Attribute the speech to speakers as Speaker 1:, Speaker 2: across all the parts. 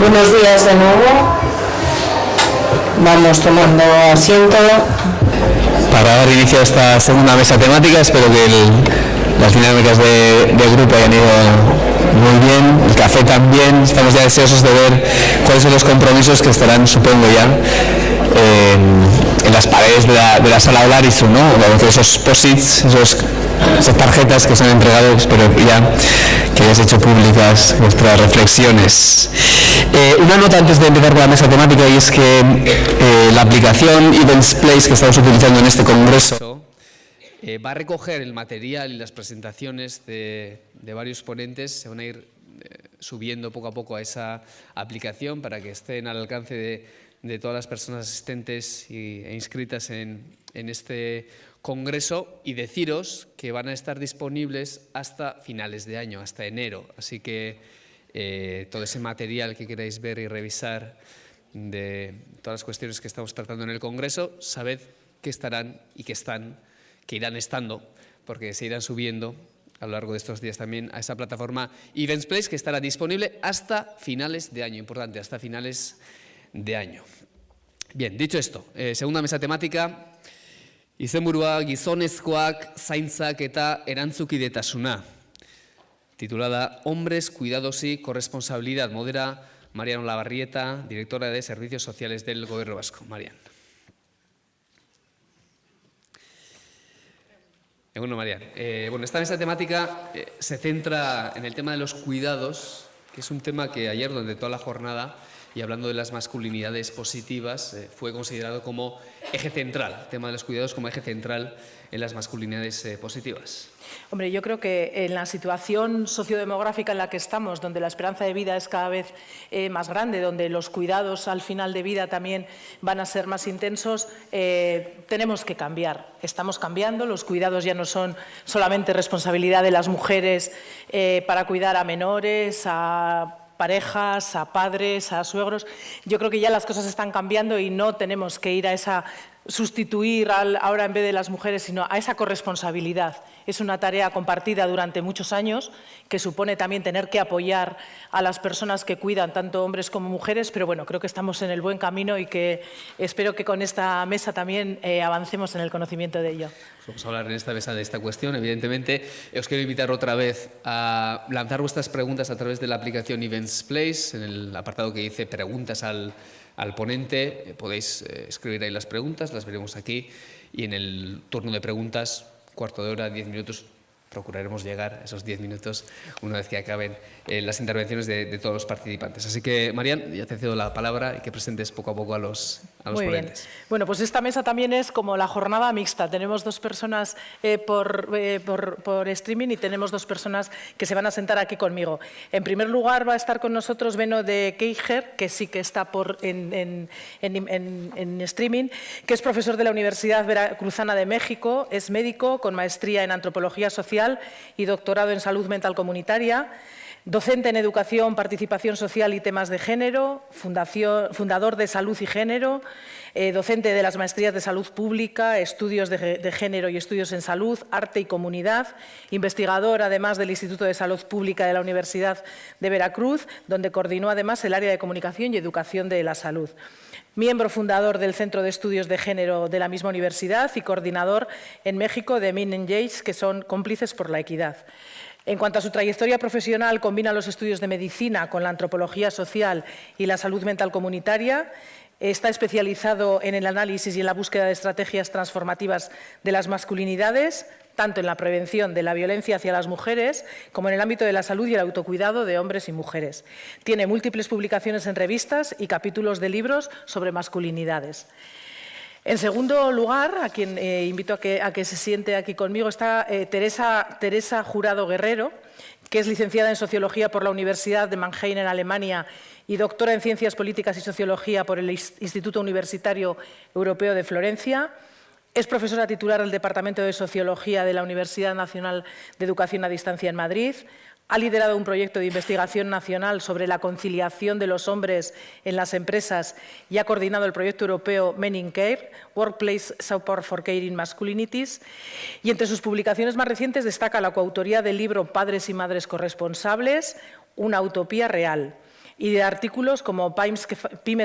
Speaker 1: Buenos días de nuevo. Vamos tomando asiento.
Speaker 2: Para dar inicio a esta segunda mesa temática, espero que las dinámicas de grupo hayan ido muy bien, el café también. Estamos ya deseosos de ver cuáles son los compromisos que estarán, supongo ya, en las paredes de la sala Olarizu, ¿no? Esos posits, esas tarjetas que se han entregado. Espero ya que hayas hecho públicas nuestras reflexiones. Una nota antes de empezar con la mesa temática, y es que la aplicación Events Place que estamos utilizando en este congreso va a recoger el material y las presentaciones de varios ponentes. Se van a ir subiendo poco a poco a esa aplicación para que estén al alcance de todas las personas asistentes e inscritas en este congreso, y deciros que van a estar disponibles hasta finales de año, hasta enero. Así que todo ese material que queráis ver y revisar de todas las cuestiones que estamos tratando en el congreso, sabed que estarán y que irán estando, porque se irán subiendo a lo largo de estos días también a esa plataforma Events Place, que estará disponible hasta finales de año. Importante, hasta finales de año. Bien, dicho esto, segunda mesa temática, izenburua gizonezkoak zaintzak eta erantzukidetasuna, titulada Hombres, cuidados y corresponsabilidad. Modera Marian Olabarrieta, directora de Servicios Sociales del Gobierno Vasco. Marian. Bueno, Marian. Esta mesa temática se centra en el tema de los cuidados, que es un tema que ayer, durante toda la jornada, y hablando de las masculinidades positivas, fue considerado como eje central, el tema de los cuidados como eje central en las masculinidades positivas.
Speaker 3: Hombre, yo creo que en la situación sociodemográfica en la que estamos, donde la esperanza de vida es cada vez más grande, donde los cuidados al final de vida también van a ser más intensos, tenemos que cambiar. Estamos cambiando, los cuidados ya no son solamente responsabilidad de las mujeres para cuidar a menores, a parejas, a padres, a suegros. Yo creo que ya las cosas están cambiando y no tenemos que ir a sustituir ahora en vez de las mujeres, sino a esa corresponsabilidad. Es una tarea compartida durante muchos años, que supone también tener que apoyar a las personas que cuidan, tanto hombres como mujeres, pero bueno, creo que estamos en el buen camino y que espero que con esta mesa también avancemos en el conocimiento de ello.
Speaker 2: Vamos a hablar en esta mesa de esta cuestión. Evidentemente, os quiero invitar otra vez a lanzar vuestras preguntas a través de la aplicación Events Place, en el apartado que dice preguntas al ponente. Podéis escribir ahí las preguntas, las veremos aquí, y en el turno de preguntas, cuarto de hora, 10 minutos, procuraremos llegar a esos 10 minutos una vez que acaben las intervenciones de todos los participantes. Así que, Marian, ya te cedo la palabra y que presentes poco a poco a los
Speaker 3: Muy
Speaker 2: ponentes.
Speaker 3: Bien. Bueno, pues esta mesa también es como la jornada mixta. Tenemos 2 personas por streaming y tenemos 2 personas que se van a sentar aquí conmigo. En primer lugar va a estar con nosotros Beno de Keijer, que sí que está en streaming, que es profesor de la Universidad Veracruzana de México, es médico con maestría en Antropología Social y doctorado en Salud Mental Comunitaria, docente en Educación, Participación Social y Temas de Género, fundador de Salud y Género, docente de las maestrías de Salud Pública, Estudios de Género y Estudios en Salud, Arte y Comunidad, investigador además del Instituto de Salud Pública de la Universidad de Veracruz, donde coordinó además el área de Comunicación y Educación de la Salud. Miembro fundador del Centro de Estudios de Género de la misma universidad y coordinador en México de Men Engage, que son cómplices por la equidad. En cuanto a su trayectoria profesional, combina los estudios de medicina con la antropología social y la salud mental comunitaria. Está especializado en el análisis y en la búsqueda de estrategias transformativas de las masculinidades, tanto en la prevención de la violencia hacia las mujeres como en el ámbito de la salud y el autocuidado de hombres y mujeres. Tiene múltiples publicaciones en revistas y capítulos de libros sobre masculinidades. En segundo lugar, a quien invito a que se siente aquí conmigo, está Teresa Jurado Guerrero, que es licenciada en Sociología por la Universidad de Mannheim en Alemania y doctora en Ciencias Políticas y Sociología por el Instituto Universitario Europeo de Florencia. Es profesora titular del Departamento de Sociología de la Universidad Nacional de Educación a Distancia en Madrid. Ha liderado un proyecto de investigación nacional sobre la conciliación de los hombres en las empresas y ha coordinado el proyecto europeo Men in Care, Workplace Support for Caring Masculinities. Y entre sus publicaciones más recientes destaca la coautoría del libro Padres y Madres Corresponsables, una utopía real. y de artículos como pymes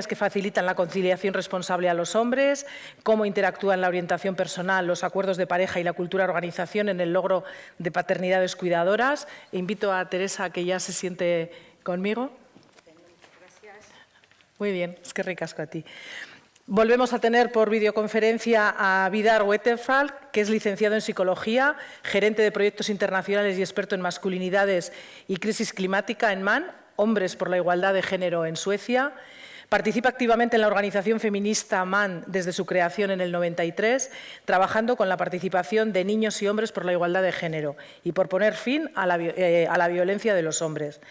Speaker 3: que facilitan la conciliación responsable a los hombres, cómo interactúan la orientación personal, los acuerdos de pareja y la cultura de organización en el logro de paternidades cuidadoras. Invito a Teresa a que ya se siente conmigo.
Speaker 4: Gracias.
Speaker 3: Muy bien, es que ricasco a ti. Volvemos a tener por videoconferencia a Vidar Wetterfalk, que es licenciado en Psicología, gerente de proyectos internacionales y experto en masculinidades y crisis climática en MAN, Hombres por la Igualdad de Género en Suecia. Participa activamente en la organización feminista MAN desde su creación en el 93, trabajando con la participación de niños y hombres por la igualdad de género y por poner fin a la violencia de los hombres.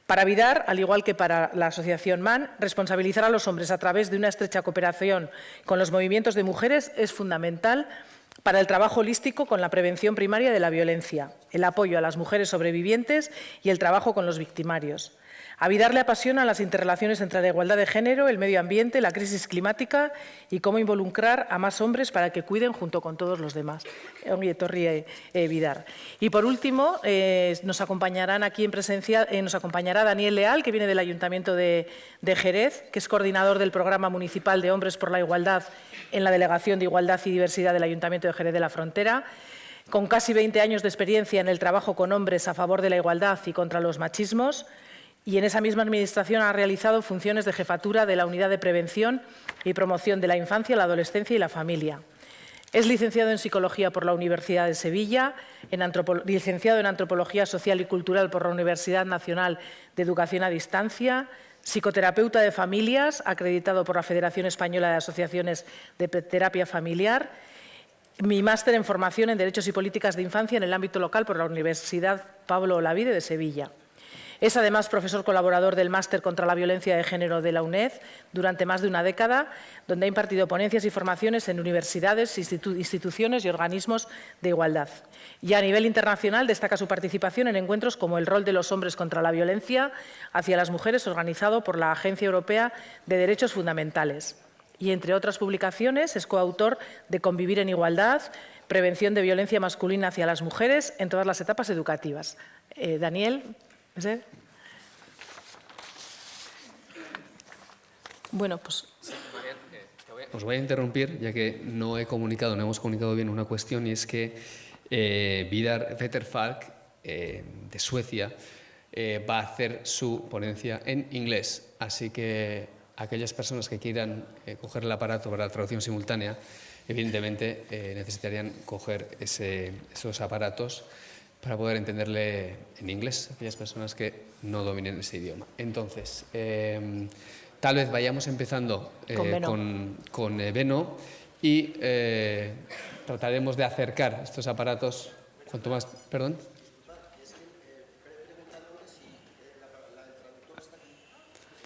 Speaker 3: Para Vidar, al igual que para la asociación MAN, responsabilizar a los hombres a través de una estrecha cooperación con los movimientos de mujeres es fundamental para el trabajo holístico con la prevención primaria de la violencia, el apoyo a las mujeres sobrevivientes y el trabajo con los victimarios. A Vidar le apasionan las interrelaciones entre la igualdad de género, el medio ambiente, la crisis climática y cómo involucrar a más hombres para que cuiden junto con todos los demás. Ongi etorri Vidar. Y por último, nos acompañarán aquí en presencia, nos acompañará Daniel Leal, que viene del Ayuntamiento de Jerez, que es coordinador del Programa Municipal de Hombres por la Igualdad en la Delegación de Igualdad y Diversidad del Ayuntamiento de Jerez de la Frontera, con casi 20 años de experiencia en el trabajo con hombres a favor de la igualdad y contra los machismos. Y en esa misma administración ha realizado funciones de jefatura de la Unidad de Prevención y Promoción de la Infancia, la Adolescencia y la Familia. Es licenciado en Psicología por la Universidad de Sevilla, licenciado en Antropología Social y Cultural por la Universidad Nacional de Educación a Distancia, psicoterapeuta de familias, acreditado por la Federación Española de Asociaciones de Terapia Familiar, mi máster en Formación en Derechos y Políticas de Infancia en el ámbito local por la Universidad Pablo Olavide de Sevilla. Es además profesor colaborador del Máster contra la Violencia de Género de la UNED durante más de una década, donde ha impartido ponencias y formaciones en universidades, instituciones y organismos de igualdad. Y a nivel internacional destaca su participación en encuentros como el rol de los hombres contra la violencia hacia las mujeres, organizado por la Agencia Europea de Derechos Fundamentales. Y entre otras publicaciones es coautor de Convivir en Igualdad, Prevención de Violencia Masculina hacia las Mujeres en todas las etapas educativas. Daniel. ¿Sí? Bueno, pues...
Speaker 5: Os voy a interrumpir, ya que no hemos comunicado bien una cuestión, y es que Vidar Wetterfalk, de Suecia, va a hacer su ponencia en inglés. Así que aquellas personas que quieran coger el aparato para la traducción simultánea, evidentemente necesitarían coger esos aparatos para poder entenderle en inglés, aquellas personas que no dominen ese idioma. Entonces, tal vez vayamos empezando con Beno y trataremos de acercar estos aparatos cuanto más... ¿Perdón?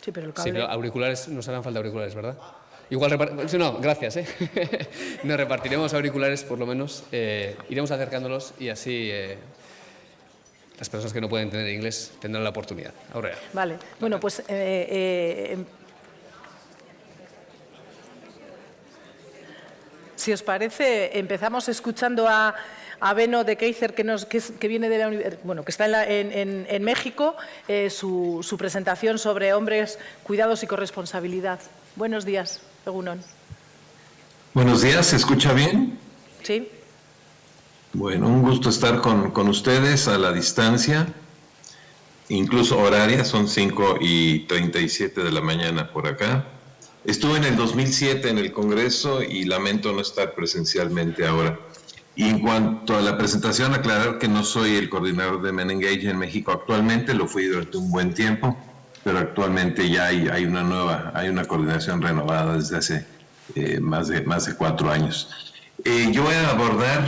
Speaker 3: Sí, pero el cable...
Speaker 5: Sí, pero auriculares, nos harán falta auriculares, ¿verdad? Igual no, gracias, Nos repartiremos auriculares, por lo menos, iremos acercándolos y así... las personas que no pueden entender inglés tendrán la oportunidad. Ahora.
Speaker 3: Vale. Bueno, pues si os parece, empezamos escuchando a Beno de Keizer, que viene de la que está en México, su presentación sobre hombres, cuidados y corresponsabilidad. Buenos días, Egunon.
Speaker 6: Buenos días, ¿se escucha bien?
Speaker 3: Sí.
Speaker 6: Bueno, un gusto estar con ustedes a la distancia, incluso horaria, son 5:37 de la mañana por acá. Estuve en el 2007 en el Congreso y lamento no estar presencialmente ahora. Y en cuanto a la presentación, aclarar que no soy el coordinador de Men Engage en México actualmente, lo fui durante un buen tiempo, pero actualmente ya hay una coordinación renovada desde hace más de 4 años. Yo voy a abordar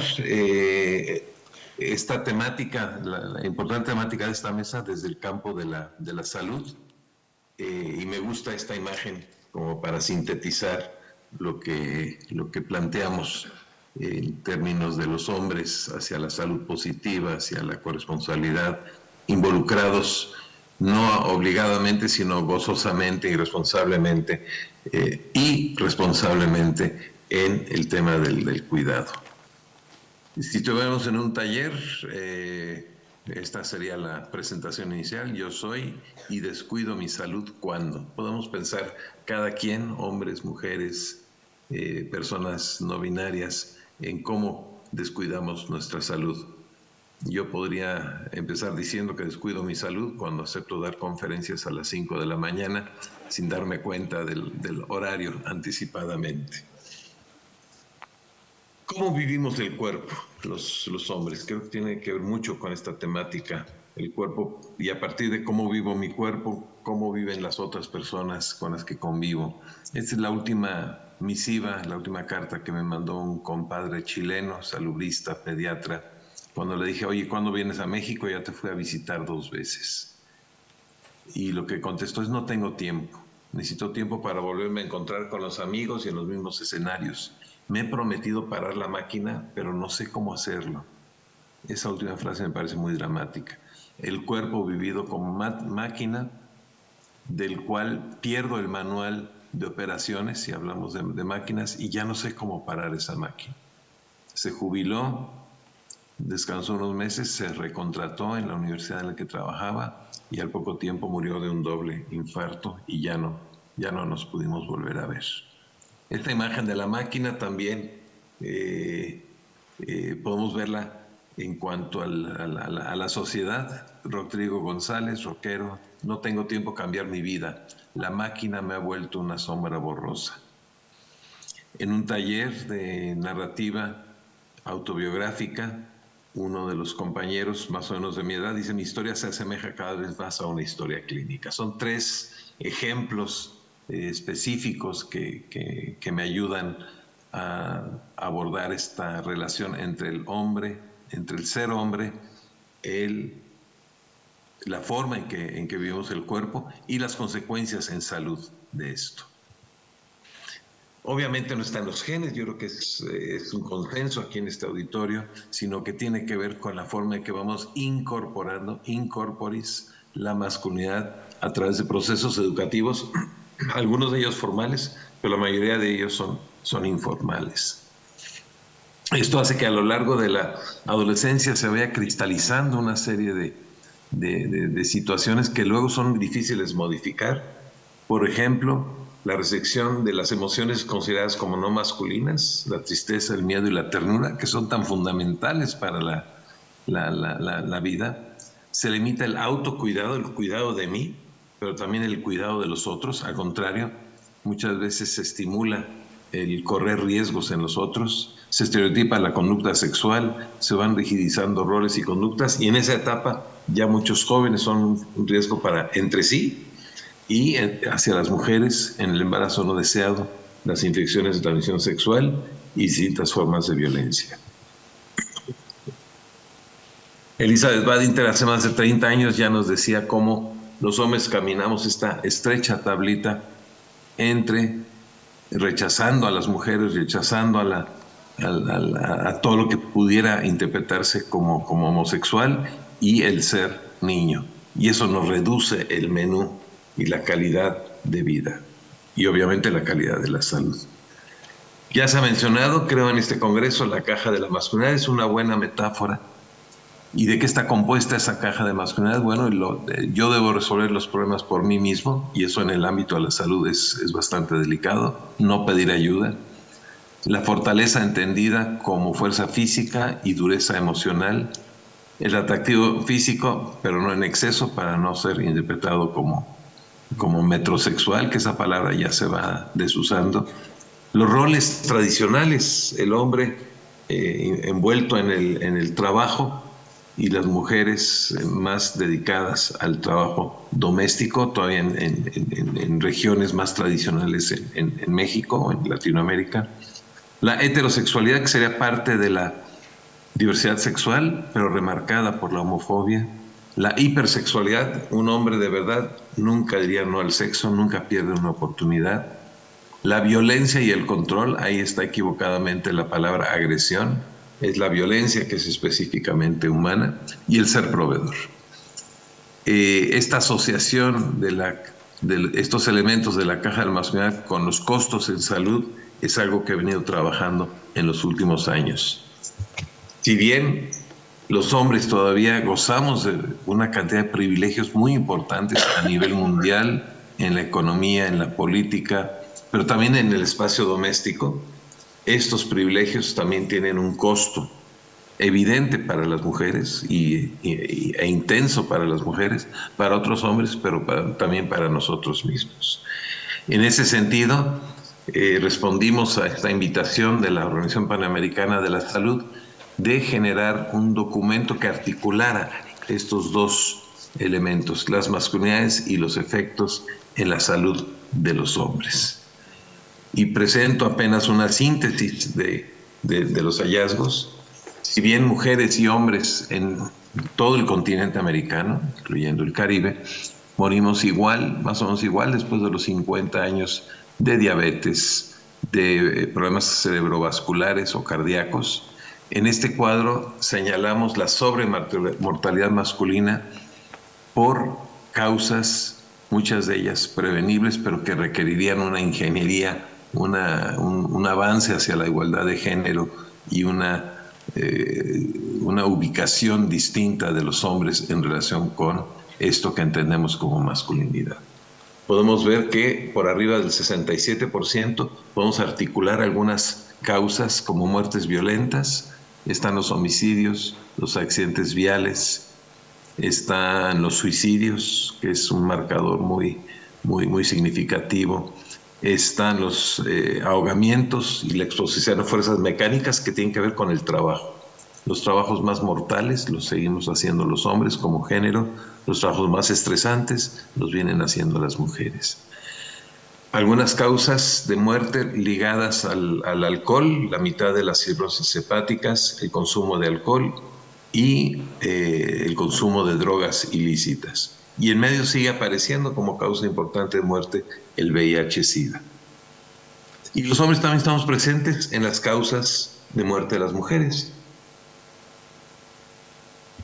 Speaker 6: esta temática, la importante temática de esta mesa desde el campo de la salud, y me gusta esta imagen como para sintetizar lo que planteamos en términos de los hombres hacia la salud positiva, hacia la corresponsabilidad, involucrados no obligadamente, sino gozosamente y responsablemente en el tema del cuidado. Si estuviéramos en un taller, esta sería la presentación inicial. Yo soy y descuido mi salud cuando. Podemos pensar cada quien, hombres, mujeres, personas no binarias, en cómo descuidamos nuestra salud. Yo podría empezar diciendo que descuido mi salud cuando acepto dar conferencias a las 5 de la mañana sin darme cuenta del horario anticipadamente. ¿Cómo vivimos el cuerpo los hombres? Creo que tiene que ver mucho con esta temática, el cuerpo, y a partir de cómo vivo mi cuerpo, cómo viven las otras personas con las que convivo. Esta es la última misiva, la última carta que me mandó un compadre chileno, salubrista, pediatra, cuando le dije, oye, ¿cuándo vienes a México? Ya te fui a visitar 2 veces. Y lo que contestó es, no tengo tiempo. Necesito tiempo para volverme a encontrar con los amigos y en los mismos escenarios. Me he prometido parar la máquina, pero no sé cómo hacerlo. Esa última frase me parece muy dramática. El cuerpo vivido como máquina, del cual pierdo el manual de operaciones, si hablamos de máquinas, y ya no sé cómo parar esa máquina. Se jubiló, descansó unos meses, se recontrató en la universidad en la que trabajaba y al poco tiempo murió de un doble infarto y ya no nos pudimos volver a ver. Esta imagen de la máquina también podemos verla en cuanto a la sociedad. Rodrigo González, rockero, no tengo tiempo de cambiar mi vida. La máquina me ha vuelto una sombra borrosa. En un taller de narrativa autobiográfica, uno de los compañeros más o menos de mi edad dice, mi historia se asemeja cada vez más a una historia clínica. Son 3 ejemplos específicos que me ayudan a abordar esta relación entre el hombre, entre el ser hombre, la forma en que vivimos el cuerpo y las consecuencias en salud de esto. Obviamente no está en los genes, yo creo que es un consenso aquí en este auditorio, sino que tiene que ver con la forma en que vamos incorporando, incorporis, la masculinidad a través de procesos educativos, algunos de ellos formales, pero la mayoría de ellos son informales. Esto hace que a lo largo de la adolescencia se vaya cristalizando una serie de situaciones que luego son difíciles modificar. Por ejemplo, la recepción de las emociones consideradas como no masculinas, la tristeza, el miedo y la ternura, que son tan fundamentales para la vida. Se limita el autocuidado, el cuidado de mí, pero también el cuidado de los otros. Al contrario, muchas veces se estimula el correr riesgos en los otros, se estereotipa la conducta sexual, se van rigidizando roles y conductas, y en esa etapa ya muchos jóvenes son un riesgo para entre sí y hacia las mujeres en el embarazo no deseado, las infecciones de transmisión sexual y distintas formas de violencia. Elizabeth Badinter hace más de 30 años ya nos decía cómo los hombres caminamos esta estrecha tablita entre rechazando a las mujeres, rechazando a todo lo que pudiera interpretarse como homosexual y el ser niño. Y eso nos reduce el menú y la calidad de vida y obviamente la calidad de la salud. Ya se ha mencionado, creo, en este congreso, la caja de la masculinidad es una buena metáfora. ¿Y de qué está compuesta esa caja de masculinidad? Bueno, yo debo resolver los problemas por mí mismo, y eso en el ámbito de la salud es bastante delicado, no pedir ayuda. La fortaleza entendida como fuerza física y dureza emocional. El atractivo físico, pero no en exceso, para no ser interpretado como metrosexual, que esa palabra ya se va desusando. Los roles tradicionales, el hombre envuelto en el trabajo, y las mujeres más dedicadas al trabajo doméstico, todavía en regiones más tradicionales en México o en Latinoamérica. La heterosexualidad, que sería parte de la diversidad sexual, pero remarcada por la homofobia. La hipersexualidad, un hombre de verdad nunca diría no al sexo, nunca pierde una oportunidad. La violencia y el control, ahí está equivocadamente la palabra agresión, es la violencia que es específicamente humana, y el ser proveedor. Esta asociación de estos elementos de la caja de la masculinidad con los costos en salud es algo que he venido trabajando en los últimos años. Si bien Los hombres todavía gozamos de una cantidad de privilegios muy importantes a nivel mundial, en la economía, en la política, pero también en el espacio doméstico. Estos privilegios también tienen un costo evidente para las mujeres e intenso para las mujeres, para otros hombres, pero también para nosotros mismos. En ese sentido, respondimos a esta invitación de la Organización Panamericana de la Salud de generar un documento que articulara estos dos elementos, las masculinidades y los efectos en la salud de los hombres. Y presento apenas una síntesis de los hallazgos. Si bien mujeres y hombres en todo el continente americano, incluyendo el Caribe, morimos igual, más o menos igual, después de los 50 años de diabetes, de problemas cerebrovasculares o cardíacos. En este cuadro señalamos la sobremortalidad masculina por causas, muchas de ellas prevenibles, pero que requerirían una ingeniería, un avance hacia la igualdad de género y una ubicación distinta de los hombres en relación con esto que entendemos como masculinidad. Podemos ver que por arriba del 67% podemos articular algunas causas como muertes violentas. Están los homicidios, los accidentes viales, están los suicidios, que es un marcador muy significativo. Están los ahogamientos y la exposición a fuerzas mecánicas que tienen que ver con el trabajo. Los trabajos más mortales los seguimos haciendo los hombres como género, los trabajos más estresantes los vienen haciendo las mujeres. Algunas causas de muerte ligadas al alcohol, la mitad de las cirrosis hepáticas, el consumo de alcohol y el consumo de drogas ilícitas. Y en medio sigue apareciendo como causa importante de muerte el VIH-Sida. Y los hombres también estamos presentes en las causas de muerte de las mujeres.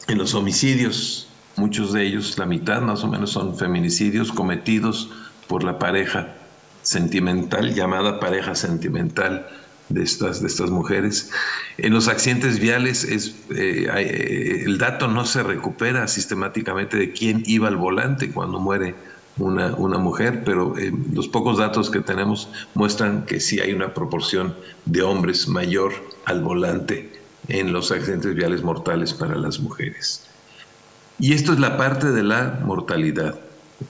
Speaker 6: En los homicidios, muchos de ellos, la mitad más o menos, son feminicidios cometidos por la pareja sentimental, llamada pareja sentimental de estas mujeres. En los accidentes viales el dato no se recupera sistemáticamente de quién iba al volante cuando muere una mujer, pero los pocos datos que tenemos muestran que sí hay una proporción de hombres mayor al volante en los accidentes viales mortales para las mujeres. Y esto es la parte de la mortalidad.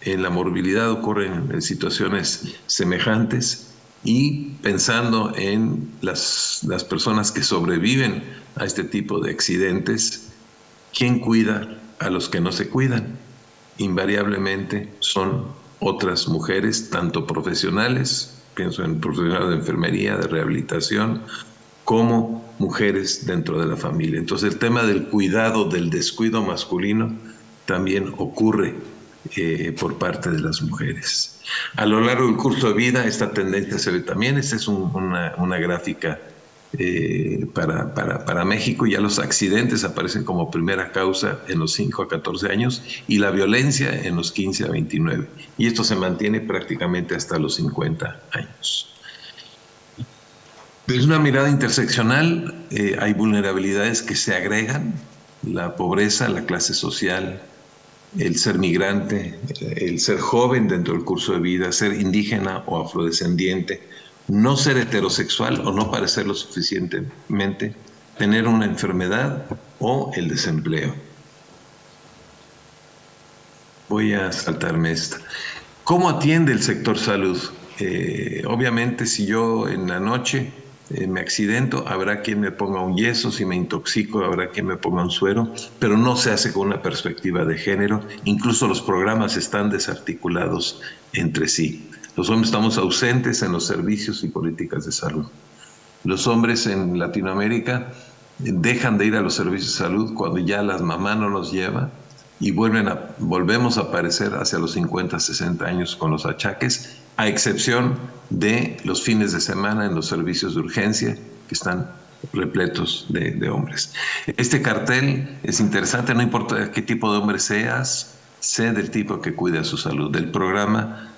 Speaker 6: En la morbilidad ocurren situaciones semejantes, y pensando en las personas que sobreviven a este tipo de accidentes, ¿quién cuida a los que no se cuidan? Invariablemente son otras mujeres, tanto profesionales, pienso en profesionales de enfermería, de rehabilitación, como mujeres dentro de la familia. Entonces el tema del cuidado, del descuido masculino también ocurre por parte de las mujeres. A lo largo del curso de vida esta tendencia se ve también. Esta es una gráfica para México. Ya los accidentes aparecen como primera causa en los 5 a 14 años y la violencia en los 15 a 29. Y esto se mantiene prácticamente hasta los 50 años. Desde una mirada interseccional hay vulnerabilidades que se agregan: la pobreza, la clase social, el ser migrante, el ser joven dentro del curso de vida, ser indígena o afrodescendiente, no ser heterosexual o no parecer lo suficientemente, tener una enfermedad o el desempleo. Voy a saltarme esta. ¿Cómo atiende el sector salud? Obviamente, si yo en la noche me accidento, habrá quien me ponga un yeso; si me intoxico, habrá quien me ponga un suero, pero no se hace con una perspectiva de género. Incluso los programas están desarticulados entre sí. Los hombres estamos ausentes en los servicios y políticas de salud. Los hombres en Latinoamérica dejan de ir a los servicios de salud cuando ya las mamás no los llevan, y volvemos a aparecer hacia los 50, 60 años con los achaques, a excepción de los fines de semana en los servicios de urgencia, que están repletos de hombres. Este cartel es interesante, no importa qué tipo de hombre seas, sé del tipo que cuida su salud. Del Programa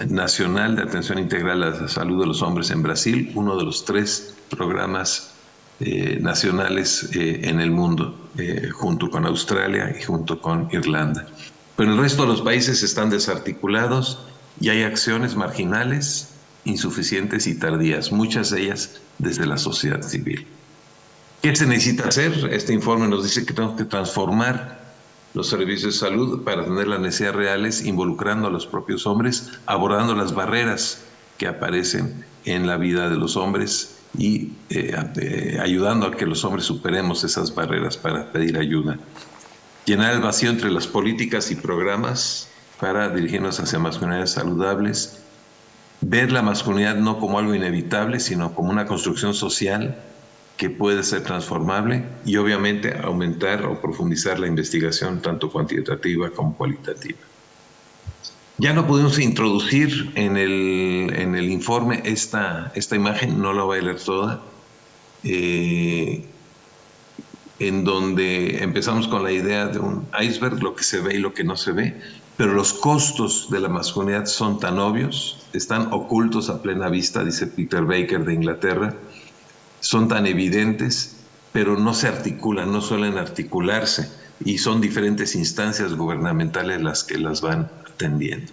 Speaker 6: Nacional de Atención Integral a la Salud de los Hombres en Brasil, uno de los 3 programas nacionales en el mundo, junto con Australia y junto con Irlanda. Pero el resto de los países están desarticulados y hay acciones marginales, insuficientes y tardías, muchas de ellas desde la sociedad civil. ¿Qué se necesita hacer? Este informe nos dice que tenemos que transformar los servicios de salud para atender las necesidades reales, involucrando a los propios hombres, abordando las barreras que aparecen en la vida de los hombres y ayudando a que los hombres superemos esas barreras para pedir ayuda. Llenar el vacío entre las políticas y programas para dirigirnos hacia masculinidades saludables. Ver la masculinidad no como algo inevitable, sino como una construcción social que puede ser transformable y obviamente aumentar o profundizar la investigación tanto cuantitativa como cualitativa. Ya no pudimos introducir en el informe esta imagen, no la voy a leer toda, en donde empezamos con la idea de un iceberg, lo que se ve y lo que no se ve, pero los costos de la masculinidad son tan obvios, están ocultos a plena vista, dice Peter Baker de Inglaterra, son tan evidentes, pero no se articulan, no suelen articularse, y son diferentes instancias gubernamentales las que las van atendiendo.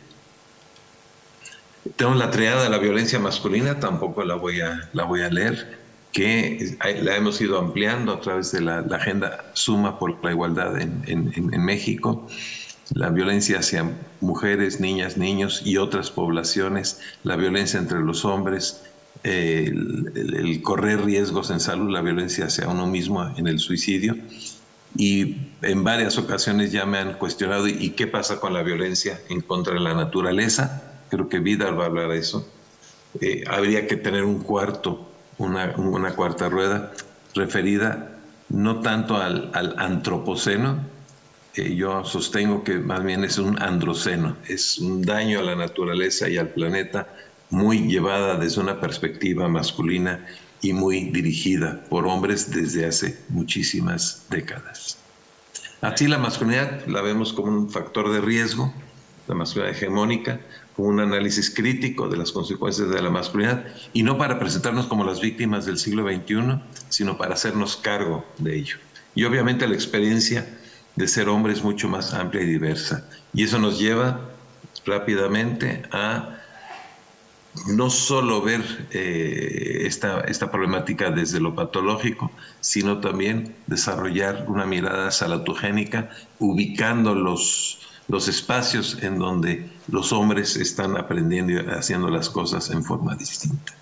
Speaker 6: Tenemos la triada de la violencia masculina, tampoco la voy a leer, que la hemos ido ampliando a través de la Agenda Suma por la Igualdad en México, la violencia hacia mujeres, niñas, niños y otras poblaciones, la violencia entre los hombres, el correr riesgos en salud, la violencia hacia uno mismo en el suicidio. Y en varias ocasiones ya me han cuestionado, ¿y qué pasa con la violencia en contra de la naturaleza? Creo que Vidar va a hablar de eso. Habría que tener una cuarta rueda referida no tanto al antropoceno, yo sostengo que más bien es un androceno, es un daño a la naturaleza y al planeta muy llevada desde una perspectiva masculina y muy dirigida por hombres desde hace muchísimas décadas. Así la masculinidad la vemos como un factor de riesgo, la masculinidad hegemónica, como un análisis crítico de las consecuencias de la masculinidad, y no para presentarnos como las víctimas del siglo XXI, sino para hacernos cargo de ello. Y obviamente la experiencia de ser hombre es mucho más amplia y diversa, y eso nos lleva rápidamente a no solo ver esta problemática desde lo patológico, sino también desarrollar una mirada salatogénica, ubicando los espacios en donde los hombres están aprendiendo y haciendo las cosas en forma distinta.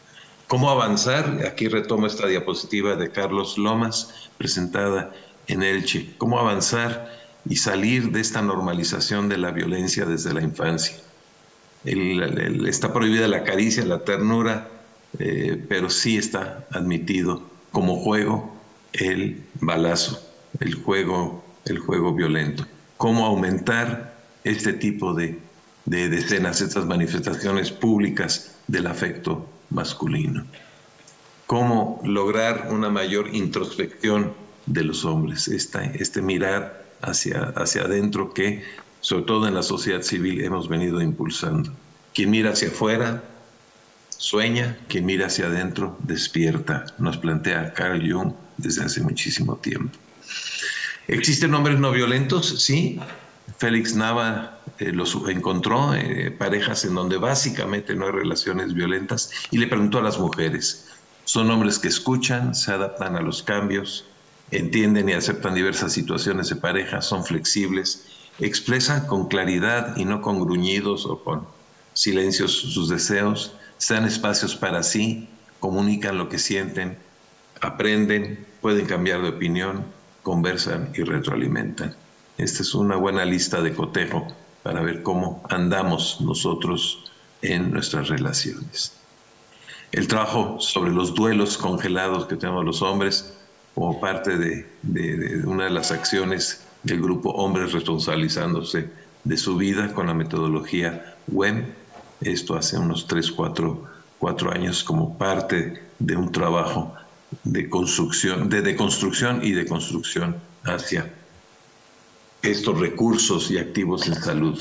Speaker 6: ¿Cómo avanzar? Aquí retomo esta diapositiva de Carlos Lomas, presentada en Elche. ¿Cómo avanzar y salir de esta normalización de la violencia desde la infancia? Está prohibida la caricia, la ternura, pero sí está admitido como juego el balazo, el juego violento. ¿Cómo aumentar este tipo de escenas, estas manifestaciones públicas del afecto masculino? ¿Cómo lograr una mayor introspección de los hombres? Este mirar hacia adentro que, sobre todo en la sociedad civil, hemos venido impulsando. Quien mira hacia afuera sueña, quien mira hacia adentro despierta, nos plantea Carl Jung desde hace muchísimo tiempo. ¿Existen hombres no violentos? Sí. Félix Nava los encontró, parejas en donde básicamente no hay relaciones violentas, y le preguntó a las mujeres. Son hombres que escuchan, se adaptan a los cambios, entienden y aceptan diversas situaciones de pareja, son flexibles, expresan con claridad y no con gruñidos o con silencios sus deseos, se dan espacios para sí, comunican lo que sienten, aprenden, pueden cambiar de opinión, conversan y retroalimentan. Esta es una buena lista de cotejo para ver cómo andamos nosotros en nuestras relaciones. El trabajo sobre los duelos congelados que tenemos los hombres como parte de una de las acciones del grupo Hombres Responsabilizándose de su vida con la metodología WEM. Esto hace unos 4 años como parte de un trabajo de construcción, de deconstrucción y de construcción hacia estos recursos y activos en salud.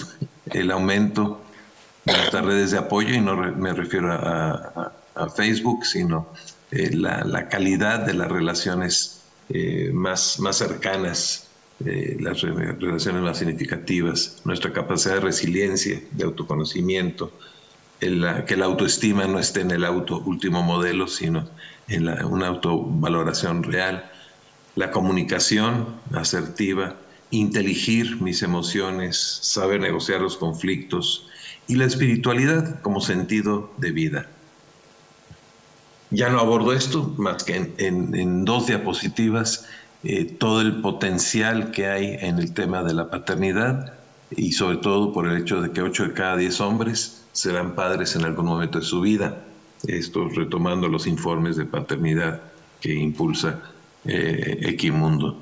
Speaker 6: El aumento de nuestras redes de apoyo, y no me refiero a Facebook, sino la calidad de las relaciones más cercanas, las relaciones más significativas, nuestra capacidad de resiliencia, de autoconocimiento, que la autoestima no esté en el último modelo, sino en una autovaloración real, la comunicación asertiva, inteligir mis emociones, saber negociar los conflictos y la espiritualidad como sentido de vida. Ya no abordo esto más que en 2 diapositivas, todo el potencial que hay en el tema de la paternidad y sobre todo por el hecho de que 8 de cada 10 hombres serán padres en algún momento de su vida. Esto retomando los informes de paternidad que impulsa Equimundo.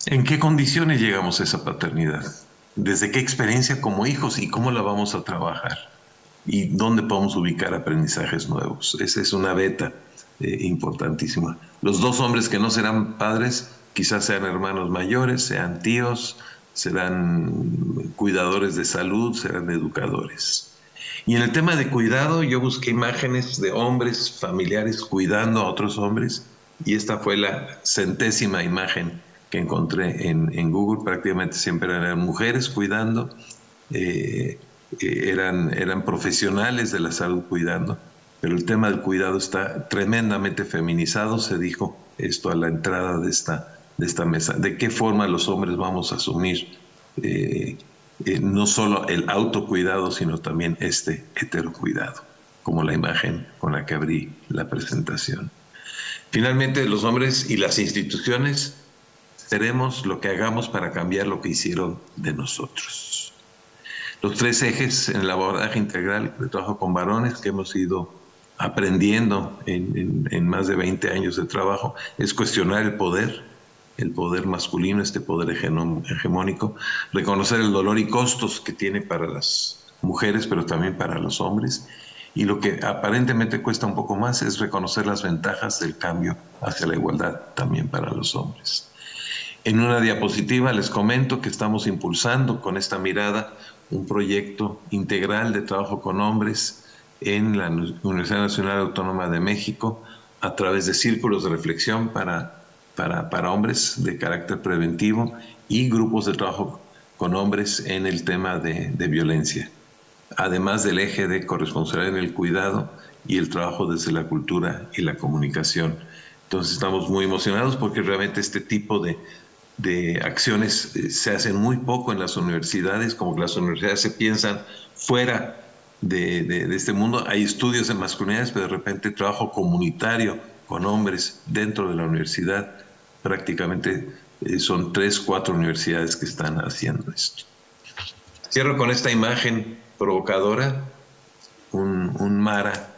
Speaker 6: ¿En qué condiciones llegamos a esa paternidad? ¿Desde qué experiencia como hijos y cómo la vamos a trabajar? ¿Y dónde podemos ubicar aprendizajes nuevos? Esa es una beta importantísima. Los 2 hombres que no serán padres quizás sean hermanos mayores, sean tíos, serán cuidadores de salud, serán educadores. Y en el tema de cuidado, yo busqué imágenes de hombres familiares cuidando a otros hombres, y esta fue la 100ª imagen que encontré en Google. Prácticamente siempre eran mujeres cuidando, eran profesionales de la salud cuidando, pero el tema del cuidado está tremendamente feminizado. Se dijo esto a la entrada de esta mesa. ¿De qué forma los hombres vamos a asumir no solo el autocuidado, sino también este heterocuidado, como la imagen con la que abrí la presentación? Finalmente, los hombres y las instituciones seremos lo que hagamos para cambiar lo que hicieron de nosotros. Los 3 ejes en el abordaje integral de trabajo con varones que hemos ido aprendiendo en más de 20 años de trabajo es cuestionar el poder masculino, este poder hegemónico, reconocer el dolor y costos que tiene para las mujeres, pero también para los hombres. Y lo que aparentemente cuesta un poco más es reconocer las ventajas del cambio hacia la igualdad también para los hombres. En una diapositiva les comento que estamos impulsando con esta mirada un proyecto integral de trabajo con hombres en la Universidad Nacional Autónoma de México a través de círculos de reflexión para hombres de carácter preventivo y grupos de trabajo con hombres en el tema de violencia, además del eje de corresponsabilidad en el cuidado y el trabajo desde la cultura y la comunicación. Entonces estamos muy emocionados porque realmente este tipo de acciones se hacen muy poco en las universidades, como que las universidades se piensan fuera de este mundo. Hay estudios de masculinidades, pero de repente trabajo comunitario con hombres dentro de la universidad. Prácticamente son 3, 4 universidades que están haciendo esto. Cierro con esta imagen provocadora, un Mara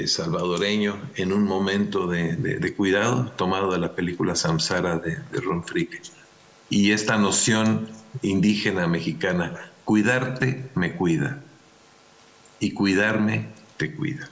Speaker 6: salvadoreño en un momento de cuidado, tomado de la película Samsara de Ron Fricke. Y esta noción indígena mexicana, cuidarte me cuida y cuidarme te cuida.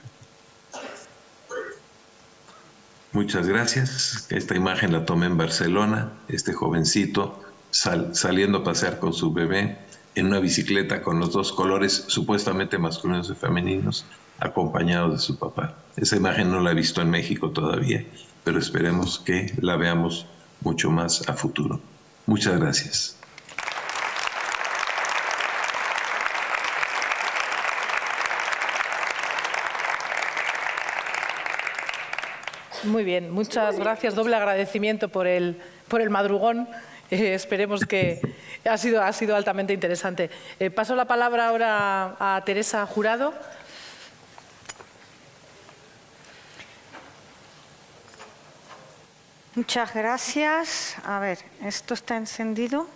Speaker 6: Muchas gracias. Esta imagen la tomé en Barcelona, este jovencito saliendo a pasear con su bebé en una bicicleta con los 2 colores supuestamente masculinos y femeninos, acompañados de su papá. Esa imagen no la he visto en México todavía, pero esperemos que la veamos mucho más a futuro. Muchas gracias.
Speaker 3: Muy bien, muchas gracias. Doble agradecimiento por el madrugón. Esperemos que ha sido altamente interesante. Paso la palabra ahora a Teresa Jurado.
Speaker 4: Muchas gracias. A ver, ¿esto está encendido?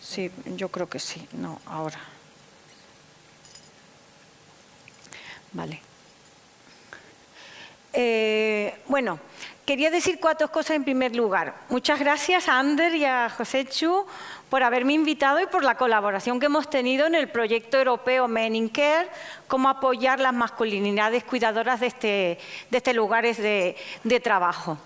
Speaker 4: Sí, yo creo que sí. No, ahora. Vale. Bueno, quería decir 4 cosas en primer lugar. Muchas gracias a Ander y a Josechu por haberme invitado y por la colaboración que hemos tenido en el proyecto europeo Men in Care, cómo apoyar las masculinidades cuidadoras de este lugares de trabajo.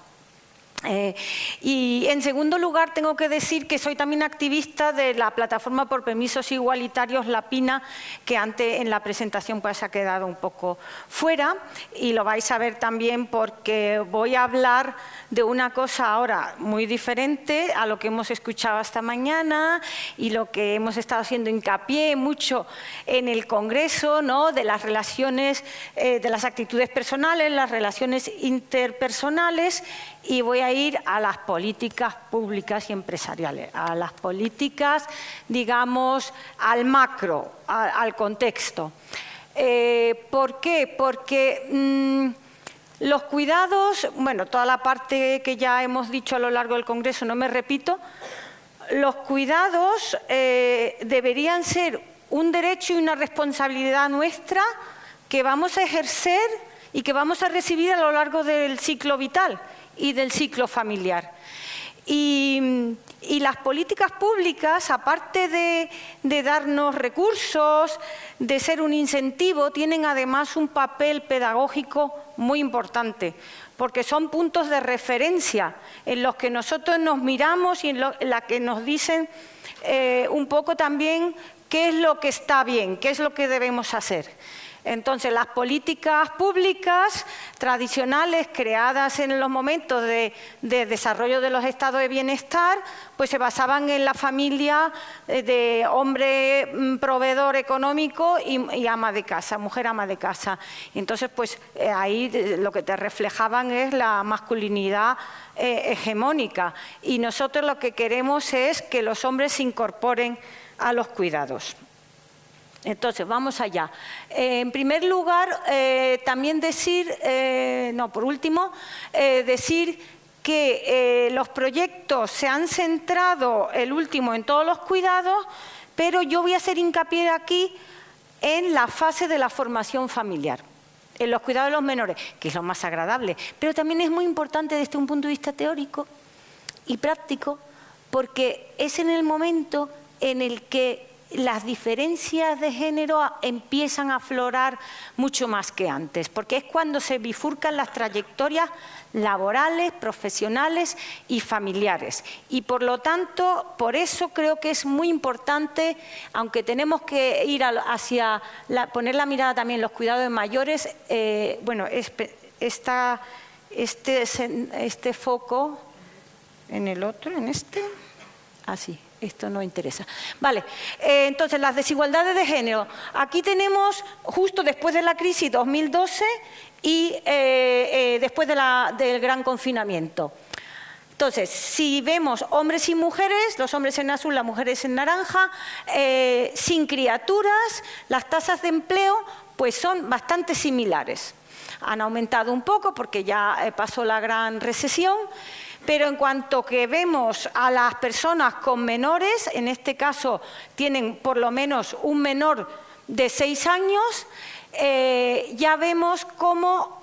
Speaker 4: Y en segundo lugar tengo que decir que soy también activista de la Plataforma por Permisos Igualitarios, la PINA, que antes en la presentación pues ha quedado un poco fuera, y lo vais a ver también porque voy a hablar de una cosa ahora muy diferente a lo que hemos escuchado esta mañana y lo que hemos estado haciendo hincapié mucho en el Congreso, ¿no? De las relaciones, de las actitudes personales, las relaciones interpersonales, y voy a ir a las políticas públicas y empresariales, a las políticas, digamos, al macro, al contexto. ¿Por qué? Porque los cuidados, bueno, toda la parte que ya hemos dicho a lo largo del Congreso, no me repito, los cuidados deberían ser un derecho y una responsabilidad nuestra que vamos a ejercer y que vamos a recibir a lo largo del ciclo vital y del ciclo familiar. Y las políticas públicas, aparte de darnos recursos, de ser un incentivo, tienen además un papel pedagógico muy importante, porque son puntos de referencia en los que nosotros nos miramos y en la que nos dicen un poco también qué es lo que está bien, qué es lo que debemos hacer. Entonces, las políticas públicas tradicionales creadas en los momentos de desarrollo de los estados de bienestar, pues se basaban en la familia de hombre proveedor económico y ama de casa, mujer ama de casa. Entonces, pues ahí lo que te reflejaban es la masculinidad hegemónica. Y nosotros lo que queremos es que los hombres se incorporen a los cuidados. Entonces, vamos allá. En primer lugar, también decir, por último, decir que los proyectos se han centrado, el último, en todos los cuidados, pero yo voy a hacer hincapié aquí en la fase de la formación familiar, en los cuidados de los menores, que es lo más agradable, pero también es muy importante desde un punto de vista teórico y práctico, porque es en el momento en el que las diferencias de género empiezan a aflorar mucho más que antes, porque es cuando se bifurcan las trayectorias laborales, profesionales y familiares. Y por lo tanto, por eso creo que es muy importante, aunque tenemos que ir hacia poner la mirada también en los cuidados de mayores, bueno, este foco en el otro, en este, así. Esto no interesa. Vale, entonces las desigualdades de género. Aquí tenemos justo después de la crisis 2012 y después del gran confinamiento. Entonces, si vemos hombres y mujeres, los hombres en azul, las mujeres en naranja, sin criaturas, las tasas de empleo pues son bastante similares. Han aumentado un poco porque ya pasó la gran recesión. Pero en cuanto que vemos a las personas con menores, en este caso tienen por lo menos un menor de 6 años, ya vemos cómo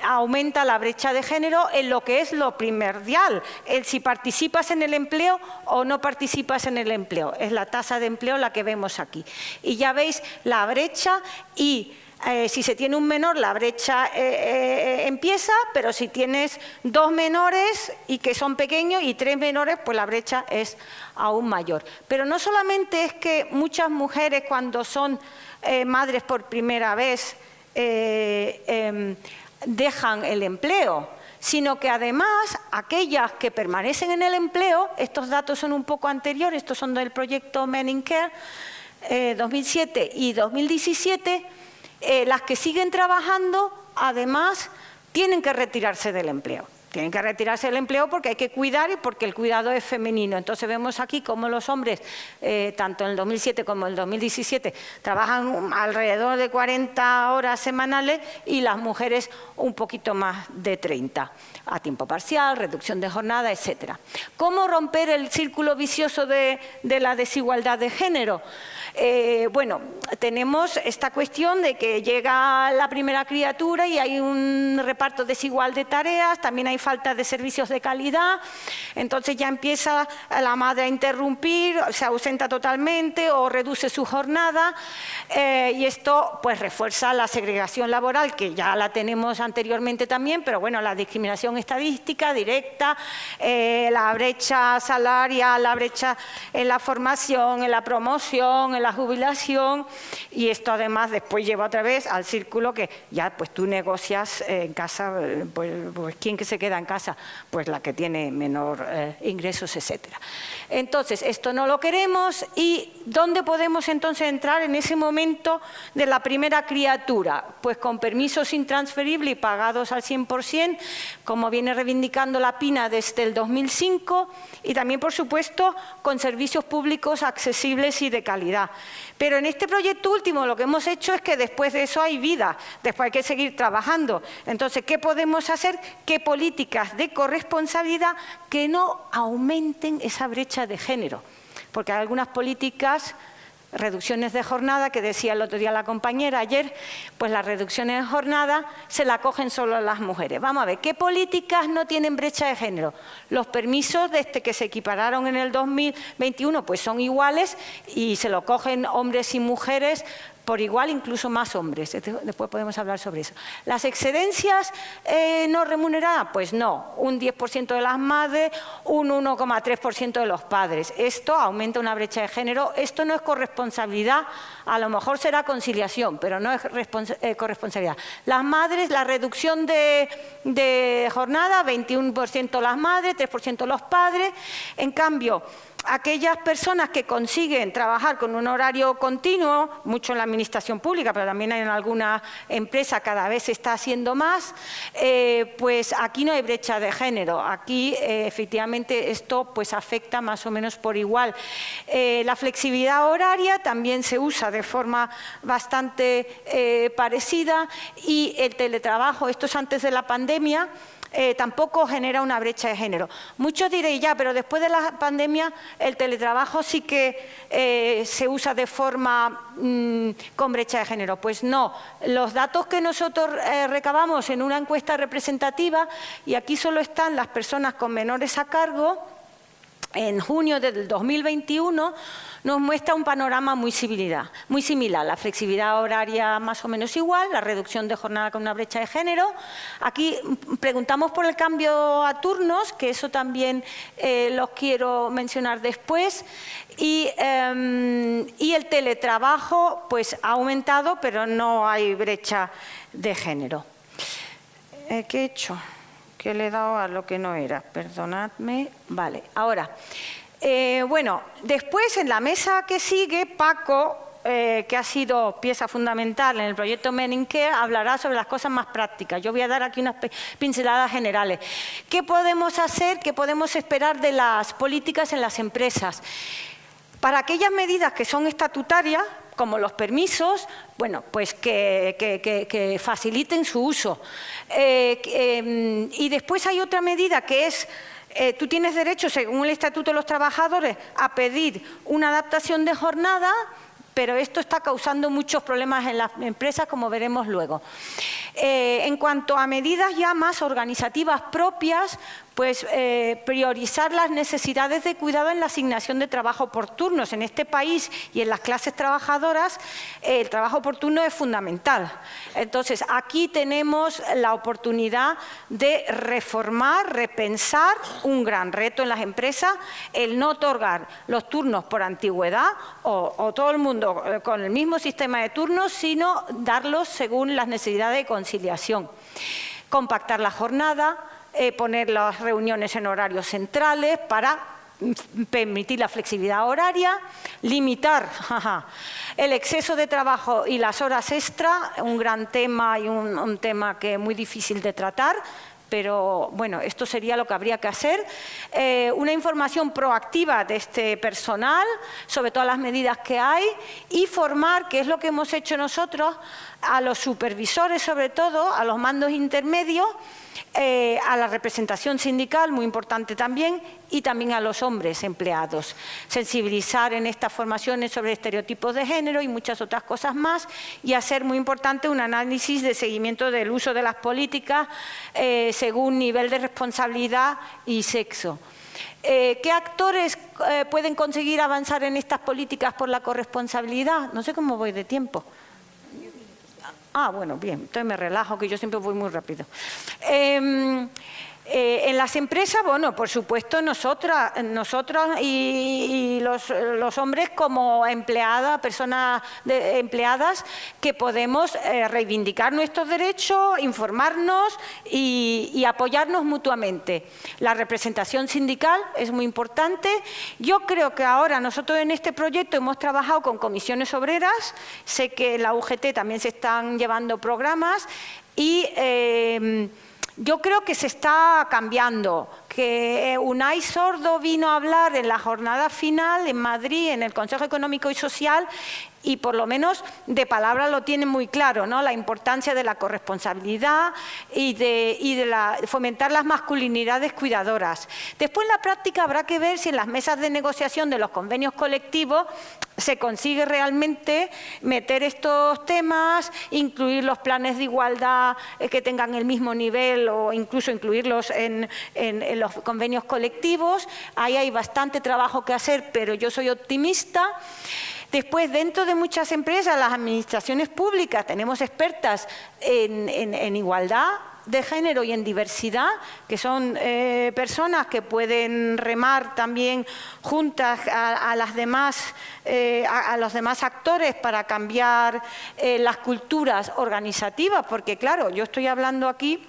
Speaker 4: aumenta la brecha de género en lo que es lo primordial, el si participas en el empleo o no participas en el empleo. Es la tasa de empleo la que vemos aquí. Y ya veis la brecha y si se tiene un menor, la brecha empieza, pero si tienes 2 menores y que son pequeños y 3 menores, pues la brecha es aún mayor. Pero no solamente es que muchas mujeres cuando son madres por primera vez dejan el empleo, sino que además aquellas que permanecen en el empleo, estos datos son un poco anteriores, estos son del proyecto Men in Care 2007 y 2017, las que siguen trabajando, además, tienen que retirarse del empleo. Tienen que retirarse del empleo porque hay que cuidar y porque el cuidado es femenino. Entonces vemos aquí cómo los hombres, tanto en el 2007 como en el 2017, trabajan alrededor de 40 horas semanales y las mujeres un poquito más de 30, a tiempo parcial, reducción de jornada, etc. ¿Cómo romper el círculo vicioso de la desigualdad de género? Bueno, tenemos esta cuestión de que llega la primera criatura y hay un reparto desigual de tareas, también hay falta de servicios de calidad, entonces ya empieza la madre a interrumpir, se ausenta totalmente o reduce su jornada y esto pues refuerza la segregación laboral, que ya la tenemos anteriormente también, pero bueno, la discriminación estadística directa, la brecha salarial, la brecha en la formación, en la promoción, en la jubilación, y esto además después lleva otra vez al círculo que ya pues tú negocias en casa, pues ¿quién que se queda en casa? Pues la que tiene menor ingresos, etcétera. Entonces, esto no lo queremos. ¿Y dónde podemos entonces entrar en ese momento de la primera criatura? Pues con permisos intransferibles y pagados al 100%, como viene reivindicando la PINA desde el 2005, y también, por supuesto, con servicios públicos accesibles y de calidad. Pero en este proyecto último lo que hemos hecho es que después de eso hay vida, después hay que seguir trabajando. Entonces, ¿qué podemos hacer? ¿Qué políticas de corresponsabilidad que no aumenten esa brecha de género? Porque hay algunas políticas, reducciones de jornada, que decía el otro día la compañera ayer, pues las reducciones de jornada se la cogen solo las mujeres. Vamos a ver, ¿qué políticas no tienen brecha de género? Los permisos desde que se equipararon en el 2021 pues son iguales y se lo cogen hombres y mujeres por igual, incluso más hombres. Después podemos hablar sobre eso. ¿Las excedencias no remuneradas? Pues no, un 10% de las madres, un 1,3% de los padres. Esto aumenta una brecha de género, esto no es corresponsabilidad, a lo mejor será conciliación, pero no es corresponsabilidad. Las madres, la reducción de jornada, 21% las madres, 3% los padres. En cambio, aquellas personas que consiguen trabajar con un horario continuo, mucho en la administración pública, pero también en alguna empresa cada vez se está haciendo más, pues aquí no hay brecha de género. Aquí efectivamente esto pues afecta más o menos por igual. La flexibilidad horaria también se usa de forma bastante parecida, y el teletrabajo, esto es antes de la pandemia, tampoco genera una brecha de género. Muchos diréis, ya, pero después de la pandemia el teletrabajo sí que se usa de forma con brecha de género. Pues no, los datos que nosotros recabamos en una encuesta representativa, y aquí solo están las personas con menores a cargo, en junio del 2021, nos muestra un panorama muy similar. La flexibilidad horaria más o menos igual, la reducción de jornada con una brecha de género. Aquí preguntamos por el cambio a turnos, que eso también los quiero mencionar después. Y el teletrabajo pues ha aumentado, pero no hay brecha de género. ¿Qué he hecho? Que le he dado a lo que no era, perdonadme. Vale, ahora, bueno, después en la mesa que sigue, Paco, que ha sido pieza fundamental en el proyecto Men in Care, hablará sobre las cosas más prácticas. Yo voy a dar aquí unas pinceladas generales. ¿Qué podemos hacer, qué podemos esperar de las políticas en las empresas? Para aquellas medidas que son estatutarias, como los permisos, bueno, pues que faciliten su uso. Y después hay otra medida que es, tú tienes derecho, según el Estatuto de los Trabajadores, a pedir una adaptación de jornada, pero esto está causando muchos problemas en las empresas, como veremos luego. En cuanto a medidas ya más organizativas propias, pues priorizar las necesidades de cuidado en la asignación de trabajo por turnos. En este país y en las clases trabajadoras, el trabajo por turno es fundamental. Entonces, aquí tenemos la oportunidad de reformar, repensar un gran reto en las empresas, el no otorgar los turnos por antigüedad o todo el mundo con el mismo sistema de turnos, sino darlos según las necesidades de conciliación. Compactar la jornada, poner las reuniones en horarios centrales para permitir la flexibilidad horaria, limitar el exceso de trabajo y las horas extra, un gran tema y un tema que es muy difícil de tratar, pero bueno, esto sería lo que habría que hacer. Una información proactiva de este personal sobre todas las medidas que hay y formar, que es lo que hemos hecho nosotros, a los supervisores sobre todo, a los mandos intermedios, a la representación sindical, muy importante también, y también a los hombres empleados. Sensibilizar en estas formaciones sobre estereotipos de género y muchas otras cosas más, y hacer, muy importante, un análisis de seguimiento del uso de las políticas según nivel de responsabilidad y sexo. ¿Qué actores pueden conseguir avanzar en estas políticas por la corresponsabilidad? No sé cómo voy de tiempo. Ah, bueno, bien, entonces me relajo, que yo siempre voy muy rápido. En las empresas, bueno, por supuesto, nosotras y los hombres como empleadas, personas empleadas, que podemos reivindicar nuestros derechos, informarnos y apoyarnos mutuamente. La representación sindical es muy importante. Yo creo que ahora nosotros en este proyecto hemos trabajado con comisiones obreras, sé que en la UGT también se están llevando programas y yo creo que se está cambiando, que Unai Sordo vino a hablar en la jornada final en Madrid, en el Consejo Económico y Social, y por lo menos de palabra lo tiene muy claro, ¿no? La importancia de la corresponsabilidad y de fomentar las masculinidades cuidadoras. Después en la práctica habrá que ver si en las mesas de negociación de los convenios colectivos se consigue realmente meter estos temas, incluir los planes de igualdad que tengan el mismo nivel o incluso incluirlos en los convenios colectivos. Ahí hay bastante trabajo que hacer, pero yo soy optimista. Después, dentro de muchas empresas, las administraciones públicas, tenemos expertas en igualdad de género y en diversidad, que son personas que pueden remar también juntas a los demás actores para cambiar las culturas organizativas, porque claro, yo estoy hablando aquí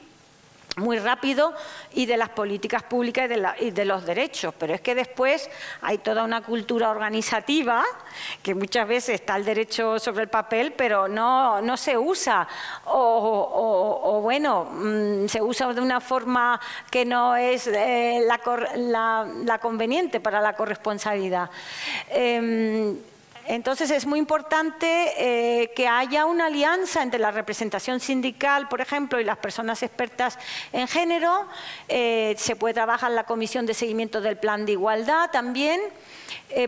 Speaker 4: muy rápido y de las políticas públicas y de los derechos, pero es que después hay toda una cultura organizativa que muchas veces está el derecho sobre el papel, pero no se usa o bueno, se usa de una forma que no es la conveniente para la corresponsabilidad. Entonces es muy importante que haya una alianza entre la representación sindical, por ejemplo, y las personas expertas en género. Se puede trabajar en la Comisión de Seguimiento del Plan de Igualdad también.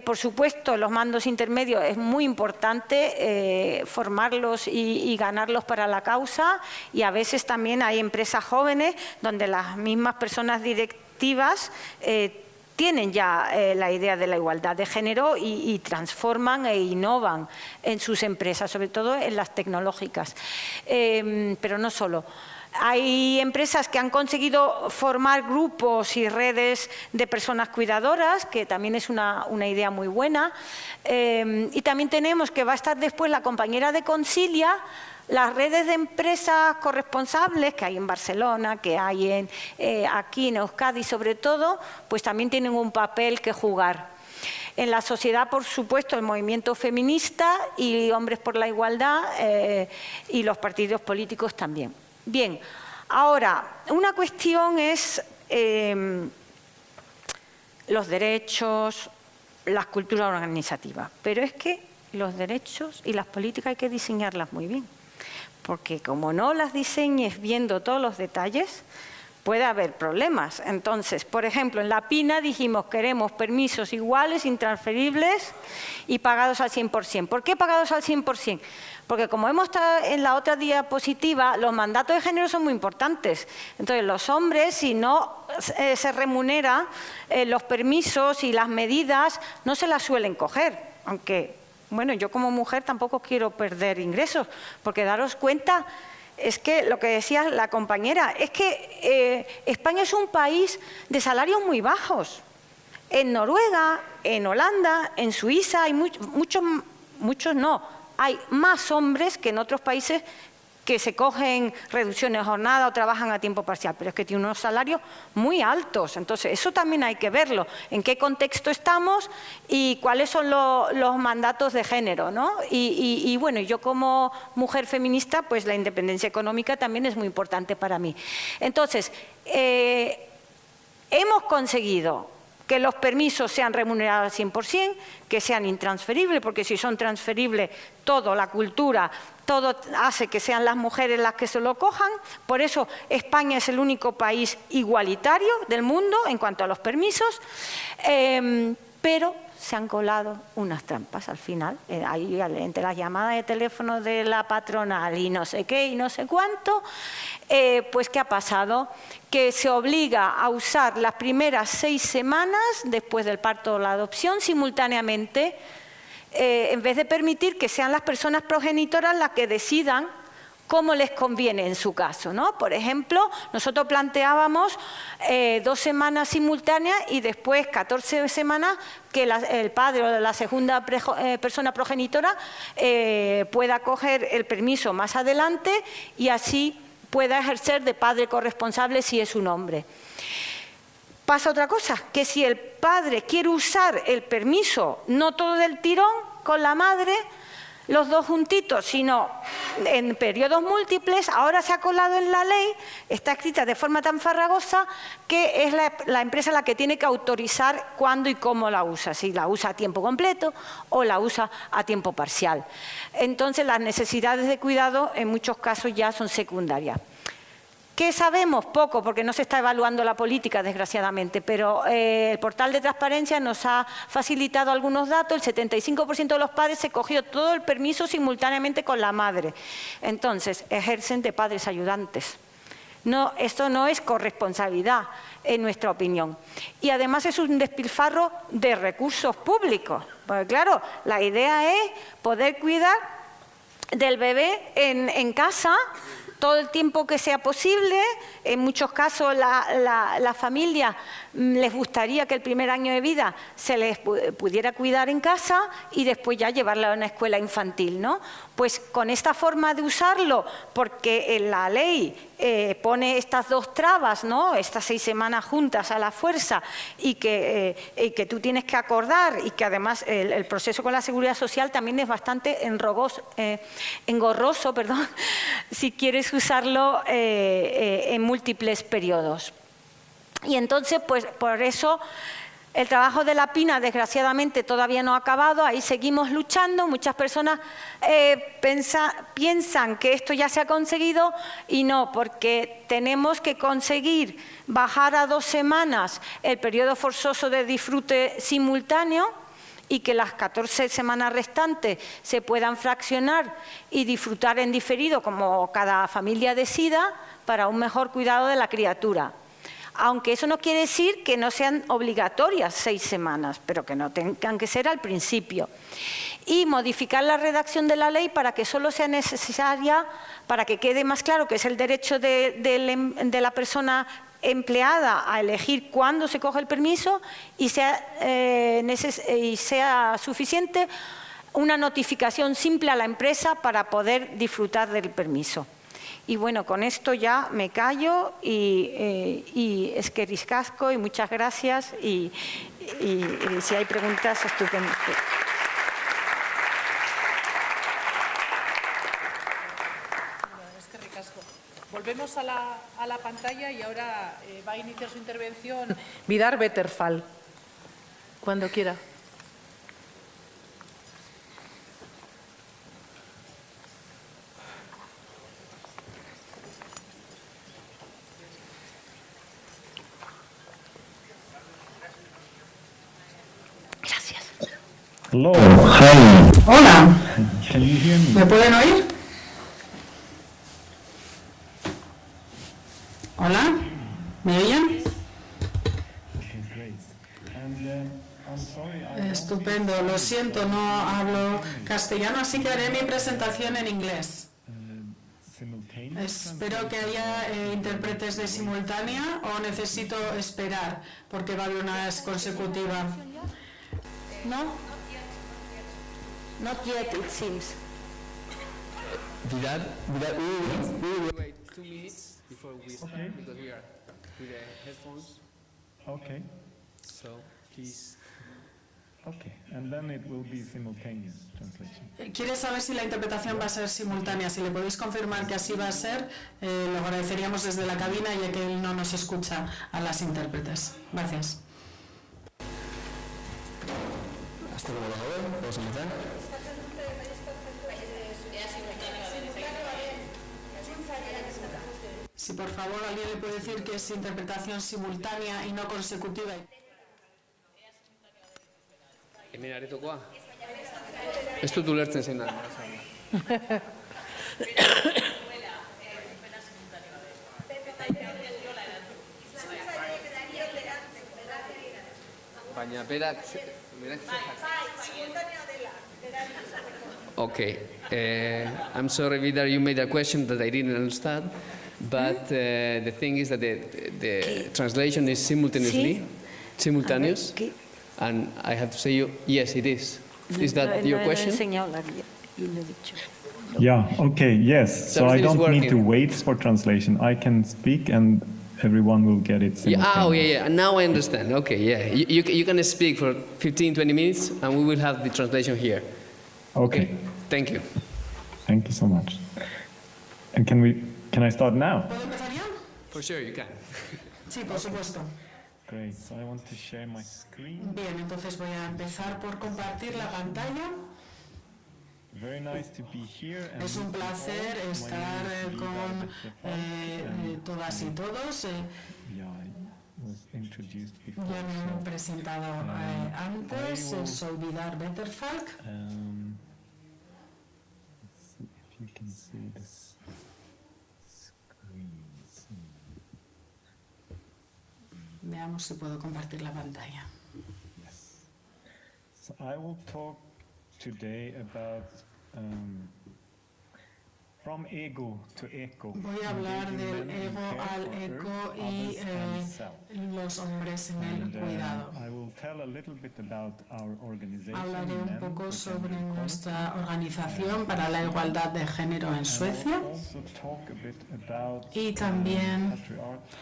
Speaker 4: Por supuesto, los mandos intermedios es muy importante formarlos y ganarlos para la causa, y a veces también hay empresas jóvenes donde las mismas personas directivas tienen ya la idea de la igualdad de género y transforman e innovan en sus empresas, sobre todo en las tecnológicas, pero no solo. Hay empresas que han conseguido formar grupos y redes de personas cuidadoras, que también es una idea muy buena. Y también tenemos que va a estar después la compañera de Concilia, las redes de empresas corresponsables que hay en Barcelona, que hay aquí en Euskadi sobre todo, pues también tienen un papel que jugar. En la sociedad, por supuesto, el movimiento feminista y Hombres por la Igualdad y los partidos políticos también. Bien, ahora, una cuestión es los derechos, las culturas organizativas, pero es que los derechos y las políticas hay que diseñarlas muy bien. Porque como no las diseñes viendo todos los detalles, puede haber problemas. Entonces, por ejemplo, en la PINA dijimos queremos permisos iguales, intransferibles y pagados al 100%. ¿Por qué pagados al 100%? Porque como hemos estado en la otra diapositiva, los mandatos de género son muy importantes. Entonces, los hombres, si no se remunera, los permisos y las medidas no se las suelen coger, aunque... Bueno, yo como mujer tampoco quiero perder ingresos, porque daros cuenta, es que lo que decía la compañera, es que España es un país de salarios muy bajos. En Noruega, en Holanda, en Suiza, hay muchos no, hay más hombres que en otros países que se cogen reducciones de jornada o trabajan a tiempo parcial, pero es que tienen unos salarios muy altos. Entonces, eso también hay que verlo, en qué contexto estamos y cuáles son los mandatos de género, ¿no? Y bueno, yo como mujer feminista, pues la independencia económica también es muy importante para mí. Entonces, hemos conseguido que los permisos sean remunerados al 100%, que sean intransferibles, porque si son transferibles, todo, la cultura, todo hace que sean las mujeres las que se lo cojan. Por eso España es el único país igualitario del mundo en cuanto a los permisos, pero se han colado unas trampas al final, ahí entre las llamadas de teléfono de la patronal y no sé qué y no sé cuánto. Pues ¿qué ha pasado? Que se obliga a usar las primeras 6 semanas después del parto o la adopción simultáneamente, en vez de permitir que sean las personas progenitoras las que decidan cómo les conviene en su caso, ¿no? Por ejemplo, nosotros planteábamos 2 semanas simultáneas y después 14 semanas que el padre o la segunda persona progenitora pueda coger el permiso más adelante y así pueda ejercer de padre corresponsable si es un hombre. Pasa otra cosa, que si el padre quiere usar el permiso, no todo del tirón con la madre, los dos juntitos, sino en periodos múltiples, ahora se ha colado en la ley, está escrita de forma tan farragosa que es la empresa la que tiene que autorizar cuándo y cómo la usa, si la usa a tiempo completo o la usa a tiempo parcial. Entonces las necesidades de cuidado en muchos casos ya son secundarias. ¿Qué sabemos? Poco, porque no se está evaluando la política, desgraciadamente, pero el portal de transparencia nos ha facilitado algunos datos. El 75% de los padres se cogió todo el permiso simultáneamente con la madre. Entonces, ejercen de padres ayudantes. No, esto no es corresponsabilidad, en nuestra opinión. Y además es un despilfarro de recursos públicos. Porque claro, la idea es poder cuidar del bebé en casa todo el tiempo que sea posible. En muchos casos la familia les gustaría que el primer año de vida se les pudiera cuidar en casa y después ya llevarla a una escuela infantil, ¿no? Pues con esta forma de usarlo, porque en la ley pone estas 2 trabas, ¿no? Estas 6 semanas juntas a la fuerza y que tú tienes que acordar, y que además el proceso con la Seguridad Social también es bastante engorroso, perdón, si quieres usarlo en múltiples periodos. Y entonces, pues por eso el trabajo de la PINA, desgraciadamente, todavía no ha acabado. Ahí seguimos luchando. Muchas personas piensan que esto ya se ha conseguido y no, porque tenemos que conseguir bajar a 2 semanas el periodo forzoso de disfrute simultáneo y que las 14 semanas restantes se puedan fraccionar y disfrutar en diferido, como cada familia decida, para un mejor cuidado de la criatura. Aunque eso no quiere decir que no sean obligatorias 6 semanas, pero que no tengan que ser al principio. Y modificar la redacción de la ley para que solo sea necesaria, para que quede más claro que es el derecho de la persona empleada a elegir cuándo se coge el permiso y sea suficiente una notificación simple a la empresa para poder disfrutar del permiso. Y bueno, con esto ya me callo y es que riscasco y muchas gracias y si hay preguntas, estupendo.
Speaker 3: Volvemos a la pantalla y ahora va a iniciar su intervención Vidar Vetterfall, cuando quiera.
Speaker 4: Gracias.
Speaker 7: Hello, hi.
Speaker 1: Hola,
Speaker 7: Can you hear me?
Speaker 1: ¿me pueden oír? Hola, ¿me oyen?
Speaker 7: Okay, great. And I'm sorry,
Speaker 1: Estupendo, lo siento, no hablo castellano, así que haré mi presentación en inglés.
Speaker 7: simultaneous.
Speaker 1: Espero que haya intérpretes de simultánea o necesito esperar porque va a haber una es consecutiva.
Speaker 4: No? Not yet, it seems.
Speaker 5: Vidar, we will wait 2 minutes before we start,
Speaker 7: Okay.
Speaker 5: because we are with the headphones,
Speaker 7: Okay,
Speaker 5: so please.
Speaker 7: okay. And then it will be simultaneous translation.
Speaker 1: ¿Quiere saber si la interpretación va a ser simultánea? Si le podéis confirmar que así va a ser, lo agradeceríamos desde la cabina, ya que él no nos escucha a las intérpretes. Gracias.
Speaker 2: ¿Esto cómo lo hago? ¿Puedo empezar?
Speaker 1: Si por favor alguien le puede decir que es interpretación simultánea y no consecutiva.
Speaker 5: Mira, aretokoa. Ez dut ulertzen zein da. Baina berak... Okay. I'm sorry, Vidar, you made a question that I didn't understand, but the thing is that the translation is simultaneous, and I have to say you, yes, it is. Is that your question?
Speaker 7: Yeah, okay, yes. So I
Speaker 5: Everything is
Speaker 7: don't need to
Speaker 5: working.
Speaker 7: wait for translation. I can speak and everyone will get it
Speaker 5: Yeah,
Speaker 7: simultaneously.
Speaker 5: yeah. Now I understand. Okay, yeah. You can speak for 15, 20 minutes, and we will have the translation here.
Speaker 7: Okay,
Speaker 5: Thank you.
Speaker 7: thank you so much. And can I start now?
Speaker 1: ¿Puedo empezar ya?
Speaker 5: For sure, you can.
Speaker 1: Sí, por supuesto.
Speaker 7: Great, so I want to share my screen.
Speaker 1: Bien, entonces voy a empezar por compartir la pantalla.
Speaker 7: Very nice to be here. And
Speaker 1: Es un
Speaker 7: meet you
Speaker 1: placer
Speaker 7: all. My
Speaker 1: estar
Speaker 7: name is
Speaker 1: con
Speaker 7: Vidar
Speaker 1: todas y todos.
Speaker 7: Yeah, I was introduced before.
Speaker 1: Ya me he
Speaker 7: So,
Speaker 1: presentado antes, soy Vidar Vetterfalk.
Speaker 7: let's see if you can see this screen.
Speaker 1: Veamos si puedo compartir la pantalla.
Speaker 7: Yes. So I will talk today about from ego to eco.
Speaker 1: Voy a hablar
Speaker 7: engaging
Speaker 1: del
Speaker 7: men in
Speaker 1: ego
Speaker 7: care
Speaker 1: al
Speaker 7: for
Speaker 1: eco
Speaker 7: Earth,
Speaker 1: y
Speaker 7: others, and self.
Speaker 1: los hombres en el
Speaker 7: And,
Speaker 1: cuidado.
Speaker 7: I will tell a little bit about our organization.
Speaker 1: Hablaré un
Speaker 7: Men
Speaker 1: poco
Speaker 7: for
Speaker 1: sobre
Speaker 7: Gender Equality.
Speaker 1: nuestra organización para la igualdad de género en
Speaker 7: And
Speaker 1: Suecia
Speaker 7: I'll also talk a bit about,
Speaker 1: y también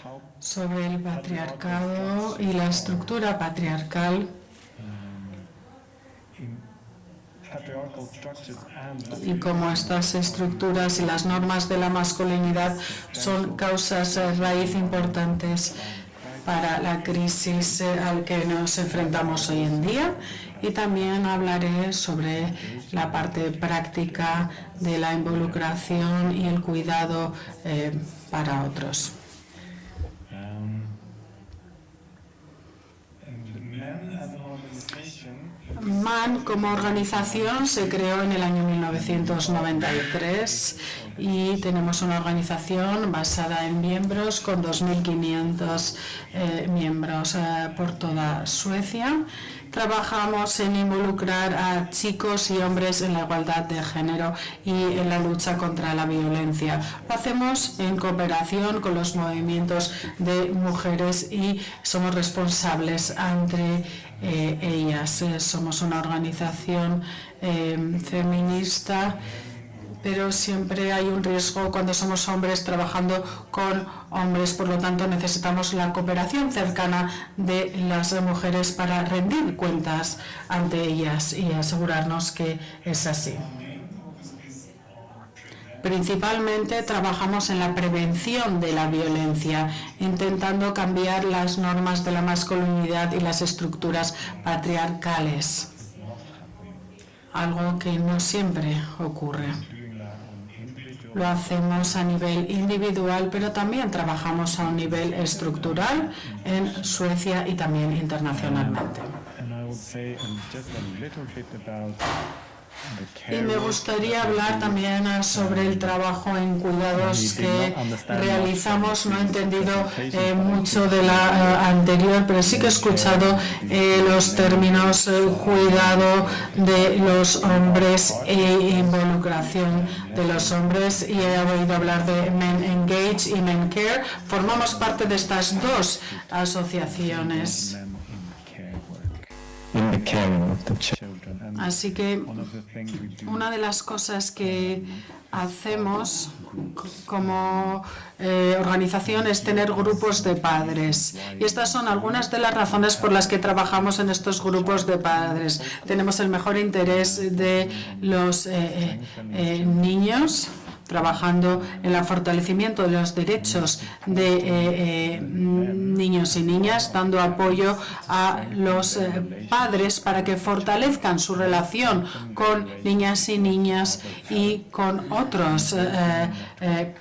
Speaker 7: how
Speaker 1: sobre el patriarcado y la estructura patriarcal
Speaker 7: patriarchal structures and
Speaker 1: y cómo estas estructuras y las normas de la masculinidad son causas raíz importantes para la crisis al que nos enfrentamos hoy en día. Y también hablaré sobre la parte práctica de la involucración y el cuidado para otros. MAN como organización se creó en el año 1993 y tenemos una organización basada en miembros con 2.500 miembros por toda Suecia. Trabajamos en involucrar a chicos y hombres en la igualdad de género y en la lucha contra la violencia. Lo hacemos en cooperación con los movimientos de mujeres y somos responsables ante ellas. Somos una organización feminista, pero siempre hay un riesgo cuando somos hombres trabajando con hombres, por lo tanto necesitamos la cooperación cercana de las mujeres para rendir cuentas ante ellas y asegurarnos que es así. Principalmente trabajamos en la prevención de la violencia, intentando cambiar las normas de la masculinidad y las estructuras patriarcales, algo que no siempre ocurre. Lo hacemos a nivel individual, pero también trabajamos a un nivel estructural en Suecia y también internacionalmente. Y me gustaría hablar también sobre el trabajo en cuidados que realizamos. No he entendido mucho de la anterior, pero sí que he escuchado los términos cuidado de los hombres e involucración de los hombres, y he oído hablar de Men Engage y Men Care. Formamos parte de estas dos asociaciones. Así que una de las cosas que hacemos como organización es tener grupos de padres. Y estas son algunas de las razones por las que trabajamos en estos grupos de padres. Tenemos el mejor interés de los niños trabajando en el fortalecimiento de los derechos de niños y niñas, dando apoyo a los padres para que fortalezcan su relación con niñas y niñas y con otros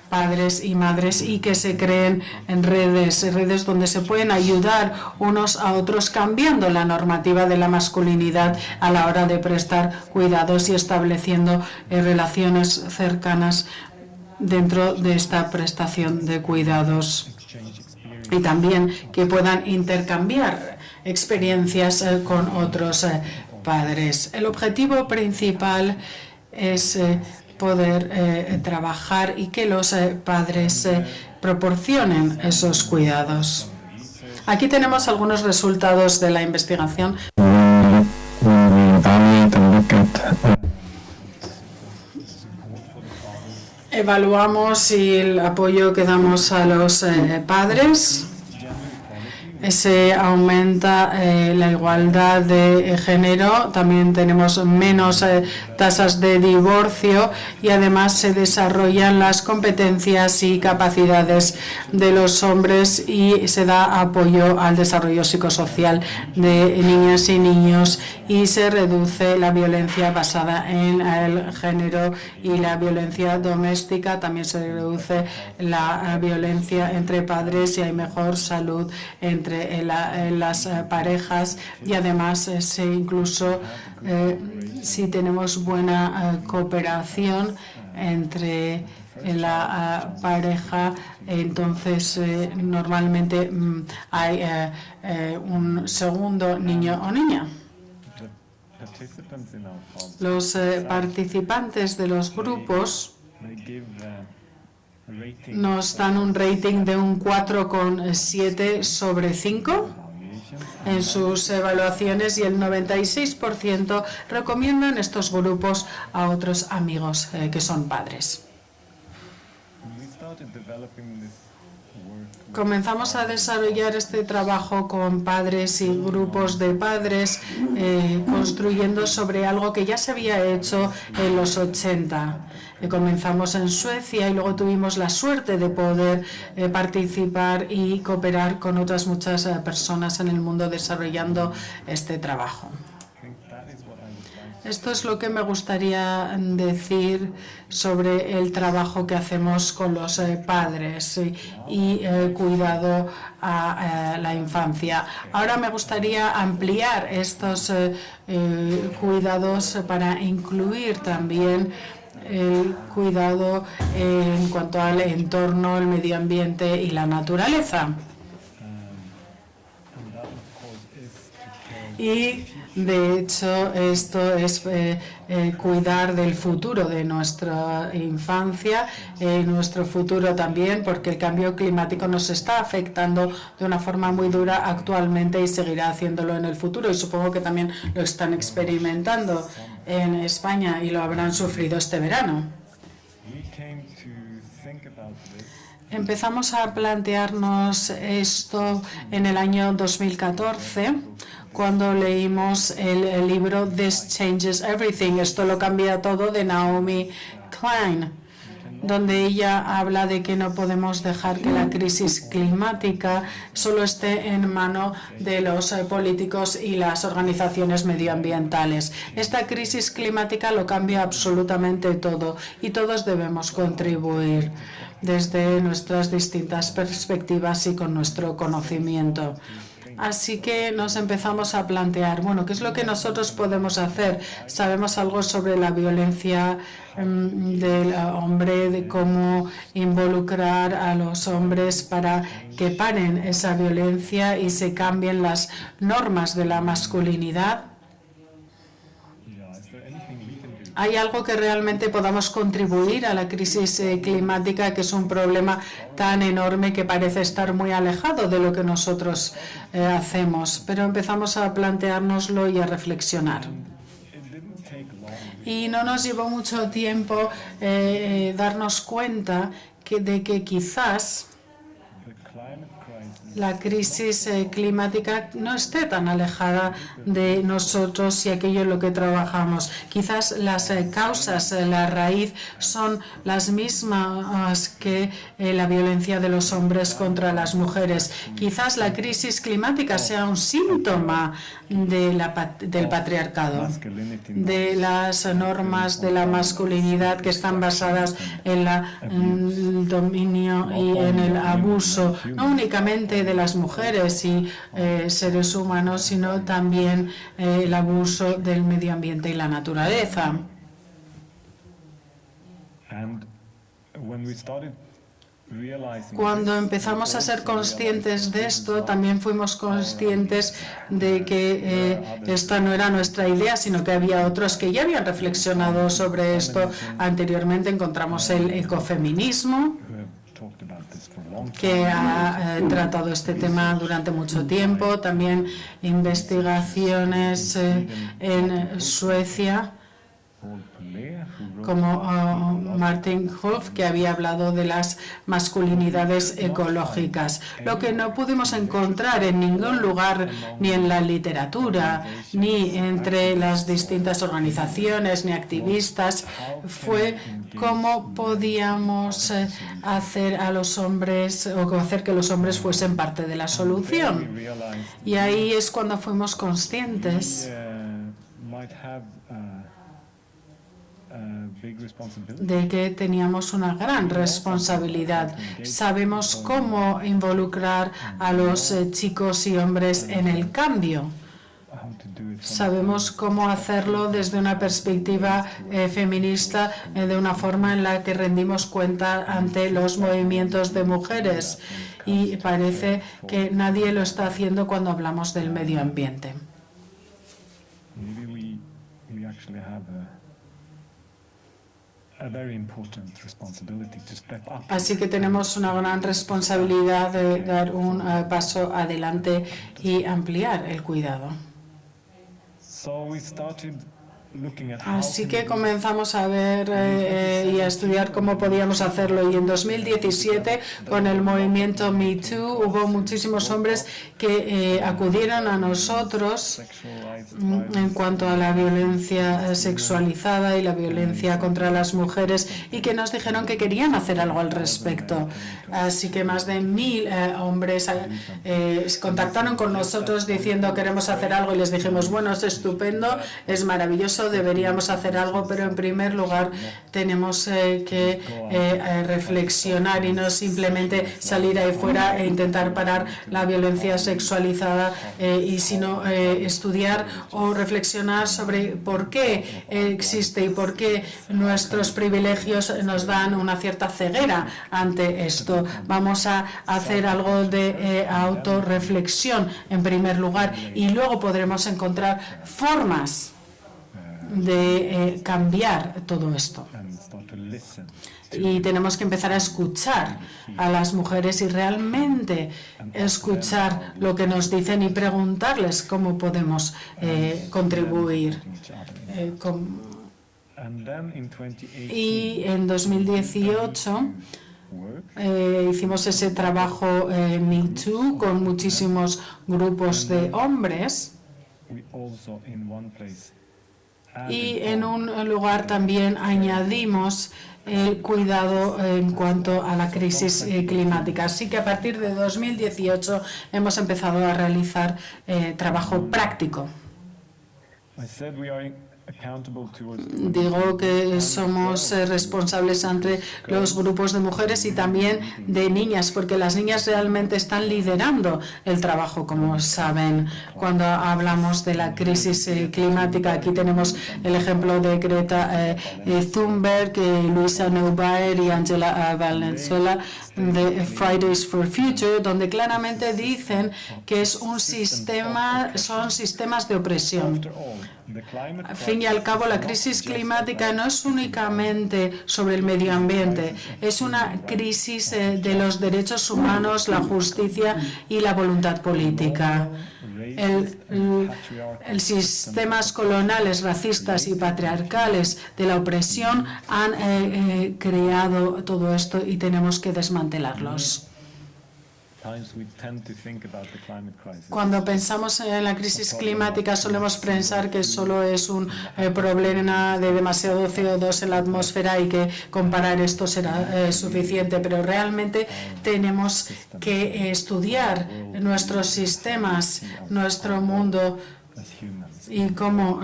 Speaker 1: padres y madres, y que se creen en redes donde se pueden ayudar unos a otros, cambiando la normativa de la masculinidad a la hora de prestar cuidados y estableciendo relaciones cercanas dentro de esta prestación de cuidados, y también que puedan intercambiar experiencias con otros padres. El objetivo principal es poder trabajar y que los padres proporcionen esos cuidados. Aquí tenemos algunos resultados de la investigación. Evaluamos el apoyo que damos a los padres. Se aumenta la igualdad de género, también tenemos menos tasas de divorcio, y además se desarrollan las competencias y capacidades de los hombres y se da apoyo al desarrollo psicosocial de niñas y niños, y se reduce la violencia basada en el género y la violencia doméstica. También se reduce la violencia entre padres y hay mejor salud entre las parejas, y además incluso si tenemos buena cooperación entre la pareja, entonces normalmente hay un segundo niño o niña. Los participantes de los grupos nos dan un rating de un 4,7 sobre 5 en sus evaluaciones, y el 96% recomiendan estos grupos a otros amigos que son padres. Comenzamos a desarrollar este trabajo con padres y grupos de padres, construyendo sobre algo que ya se había hecho en los 80. Comenzamos en Suecia y luego tuvimos la suerte de poder participar y cooperar con otras muchas personas en el mundo desarrollando este trabajo. Esto es lo que me gustaría decir sobre el trabajo que hacemos con los padres y cuidado a la infancia. Ahora me gustaría ampliar estos cuidados para incluir también el cuidado en cuanto al entorno, el medio ambiente y la naturaleza. Y de hecho esto es cuidar del futuro de nuestra infancia, nuestro futuro también, porque el cambio climático nos está afectando de una forma muy dura actualmente y seguirá haciéndolo en el futuro, y supongo que también lo están experimentando en España y lo habrán sufrido este verano. Empezamos a plantearnos esto en el año 2014, cuando leímos el libro This Changes Everything, Esto lo cambia todo, de Naomi Klein, donde ella habla de que no podemos dejar que la crisis climática solo esté en manos de los políticos y las organizaciones medioambientales. Esta crisis climática lo cambia absolutamente todo y todos debemos contribuir desde nuestras distintas perspectivas y con nuestro conocimiento. Así que nos empezamos a plantear, bueno, ¿qué es lo que nosotros podemos hacer? Sabemos algo sobre la violencia del hombre, de cómo involucrar a los hombres para que paren esa violencia y se cambien las normas de la masculinidad. ¿Hay algo que realmente podamos contribuir a la crisis climática, que es un problema tan enorme que parece estar muy alejado de lo que nosotros hacemos? Pero empezamos a planteárnoslo y a reflexionar. Y no nos llevó mucho tiempo darnos cuenta de que quizás la crisis climática no esté tan alejada de nosotros y aquello en lo que trabajamos. Quizás las causas, la raíz, son las mismas que la violencia de los hombres contra las mujeres. Quizás la crisis climática sea un síntoma del patriarcado, de las normas de la masculinidad que están basadas en el dominio y en el abuso, no únicamente de las mujeres y seres humanos, sino también el abuso del medio ambiente y la naturaleza. Cuando empezamos a ser conscientes de esto, también fuimos conscientes de que esta no era nuestra idea, sino que había otros que ya habían reflexionado sobre esto anteriormente. Encontramos el ecofeminismo, que ha tratado este tema durante mucho tiempo, también investigaciones en Suecia, como Martin Wolf, que había hablado de las masculinidades ecológicas. Lo que no pudimos encontrar en ningún lugar, ni en la literatura, ni entre las distintas organizaciones, ni activistas, fue cómo podíamos hacer a los hombres, o hacer que los hombres fuesen parte de la solución. Y ahí es cuando fuimos conscientes de que teníamos una gran responsabilidad. Sabemos cómo involucrar a los chicos y hombres en el cambio. Sabemos cómo hacerlo desde una perspectiva feminista, de una forma en la que rendimos cuenta ante los movimientos de mujeres. Y parece que nadie lo está haciendo cuando hablamos del medio ambiente. Así que tenemos una gran responsabilidad de dar un paso adelante y ampliar el cuidado. Así que comenzamos a ver y a estudiar cómo podíamos hacerlo. Y en 2017, con el movimiento Me Too, hubo muchísimos hombres que acudieron a nosotros en cuanto a la violencia sexualizada y la violencia contra las mujeres, y que nos dijeron que querían hacer algo al respecto. Así que más de 1000 hombres contactaron con nosotros diciendo queremos hacer algo, y les dijimos, bueno, es estupendo, es maravilloso, deberíamos hacer algo, pero en primer lugar tenemos que reflexionar y no simplemente salir ahí fuera e intentar parar la violencia sexualizada, y sino estudiar o reflexionar sobre por qué existe y por qué nuestros privilegios nos dan una cierta ceguera ante esto. Vamos a hacer algo de autorreflexión en primer lugar, y luego podremos encontrar formas de cambiar todo esto. Y tenemos que empezar a escuchar a las mujeres y realmente escuchar lo que nos dicen y preguntarles cómo podemos contribuir. Y en 2018 hicimos ese trabajo Me Too con muchísimos grupos de hombres. Y en un lugar también añadimos el cuidado en cuanto a la crisis climática. Así que a partir de 2018 hemos empezado a realizar trabajo práctico. Digo que somos responsables ante los grupos de mujeres y también de niñas, porque las niñas realmente están liderando el trabajo, como saben. Cuando hablamos de la crisis climática, aquí tenemos el ejemplo de Greta Thunberg, Luisa Neubauer y Angela Valenzuela de Fridays for Future, donde claramente dicen que es un sistema, son sistemas de opresión. Al fin y al cabo, la crisis climática no es únicamente sobre el medio ambiente, es una crisis de los derechos humanos, la justicia y la voluntad política. El sistemas coloniales, racistas y patriarcales de la opresión han creado todo esto y tenemos que desmantelarlos. Cuando pensamos en la crisis climática solemos pensar que solo es un problema de demasiado CO2 en la atmósfera y que comparar esto será suficiente, pero realmente tenemos que estudiar nuestros sistemas, nuestro mundo y cómo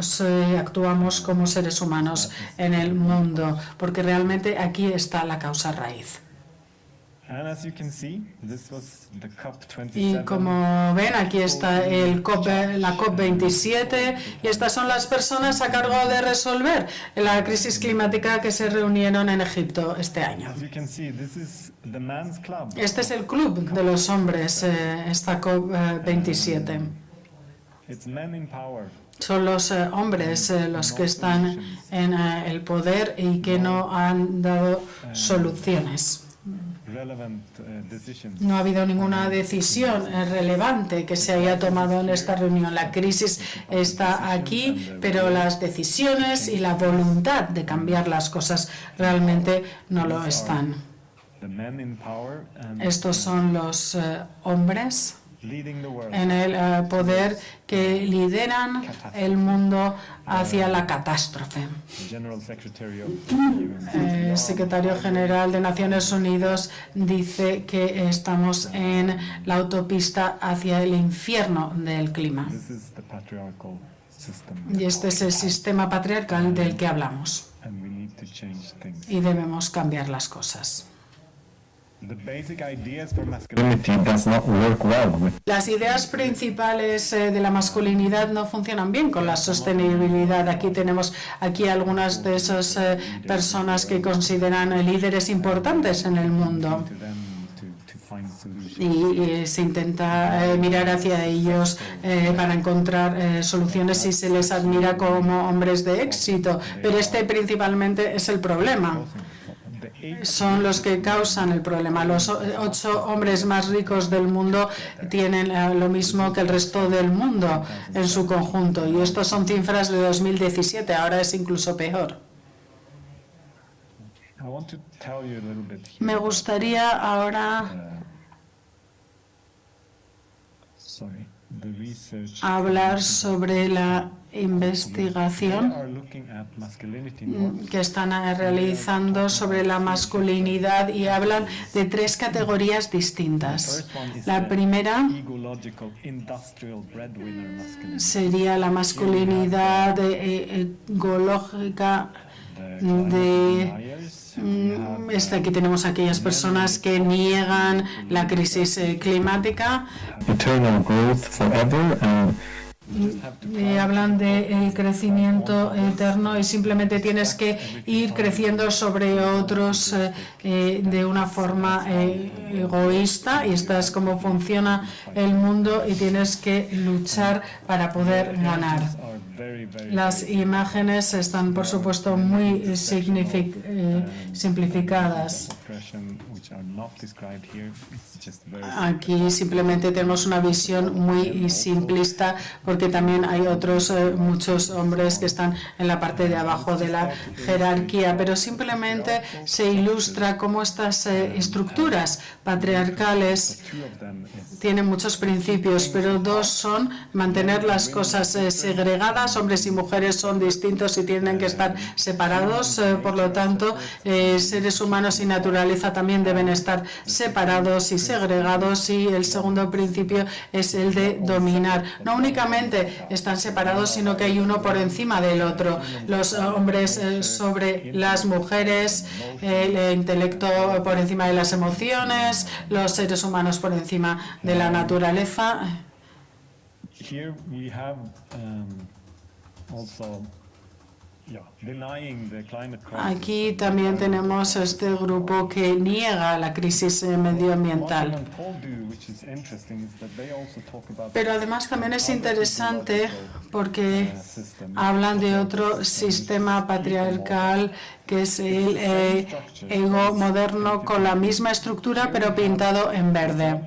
Speaker 1: actuamos como seres humanos en el mundo, porque realmente aquí está la causa raíz. Y como ven, aquí está la COP27 y estas son las personas a cargo de resolver la crisis climática que se reunieron en Egipto este año. Este es el club de los hombres, esta COP27. Son los hombres los que están en el poder y que no han dado soluciones. No ha habido ninguna decisión relevante que se haya tomado en esta reunión. La crisis está aquí, pero las decisiones y la voluntad de cambiar las cosas realmente no lo están. Estos son los hombres en el poder que lideran el mundo hacia la catástrofe. El secretario general de Naciones Unidas dice que estamos en la autopista hacia el infierno del clima. Y este es el sistema patriarcal del que hablamos. Y debemos cambiar las cosas. Las ideas principales de la masculinidad no funcionan bien con la sostenibilidad. Aquí tenemos algunas de esas personas que consideran líderes importantes en el mundo. Y se intenta mirar hacia ellos para encontrar soluciones y se les admira como hombres de éxito. Pero este principalmente es el problema. Son los que causan el problema. Los 8 hombres más ricos del mundo tienen lo mismo que el resto del mundo en su conjunto. Y estos son cifras de 2017, ahora es incluso peor. Me gustaría ahora hablar sobre la investigación que están realizando sobre la masculinidad y hablan de 3 categorías distintas. La primera sería la masculinidad ecológica aquí tenemos aquellas personas que niegan la crisis climática. Hablan del crecimiento eterno y simplemente tienes que ir creciendo sobre otros de una forma egoísta, y esta es cómo funciona el mundo y tienes que luchar para poder ganar. Las imágenes están, por supuesto, muy simplificadas. Aquí simplemente tenemos una visión muy simplista, porque también hay muchos hombres que están en la parte de abajo de la jerarquía, pero simplemente se ilustra cómo estas estructuras patriarcales tienen muchos principios, pero 2 son mantener las cosas segregadas. Hombres y mujeres son distintos y tienen que estar separados, por lo tanto, seres humanos y naturaleza también deben estar separados y segregados, y el segundo principio es el de dominar. No únicamente están separados, sino que hay uno por encima del otro. Los hombres sobre las mujeres, el intelecto por encima de las emociones, los seres humanos por encima de la naturaleza. Aquí también tenemos este grupo que niega la crisis medioambiental. Pero además también es interesante porque hablan de otro sistema patriarcal que es el ego moderno con la misma estructura pero pintado en verde.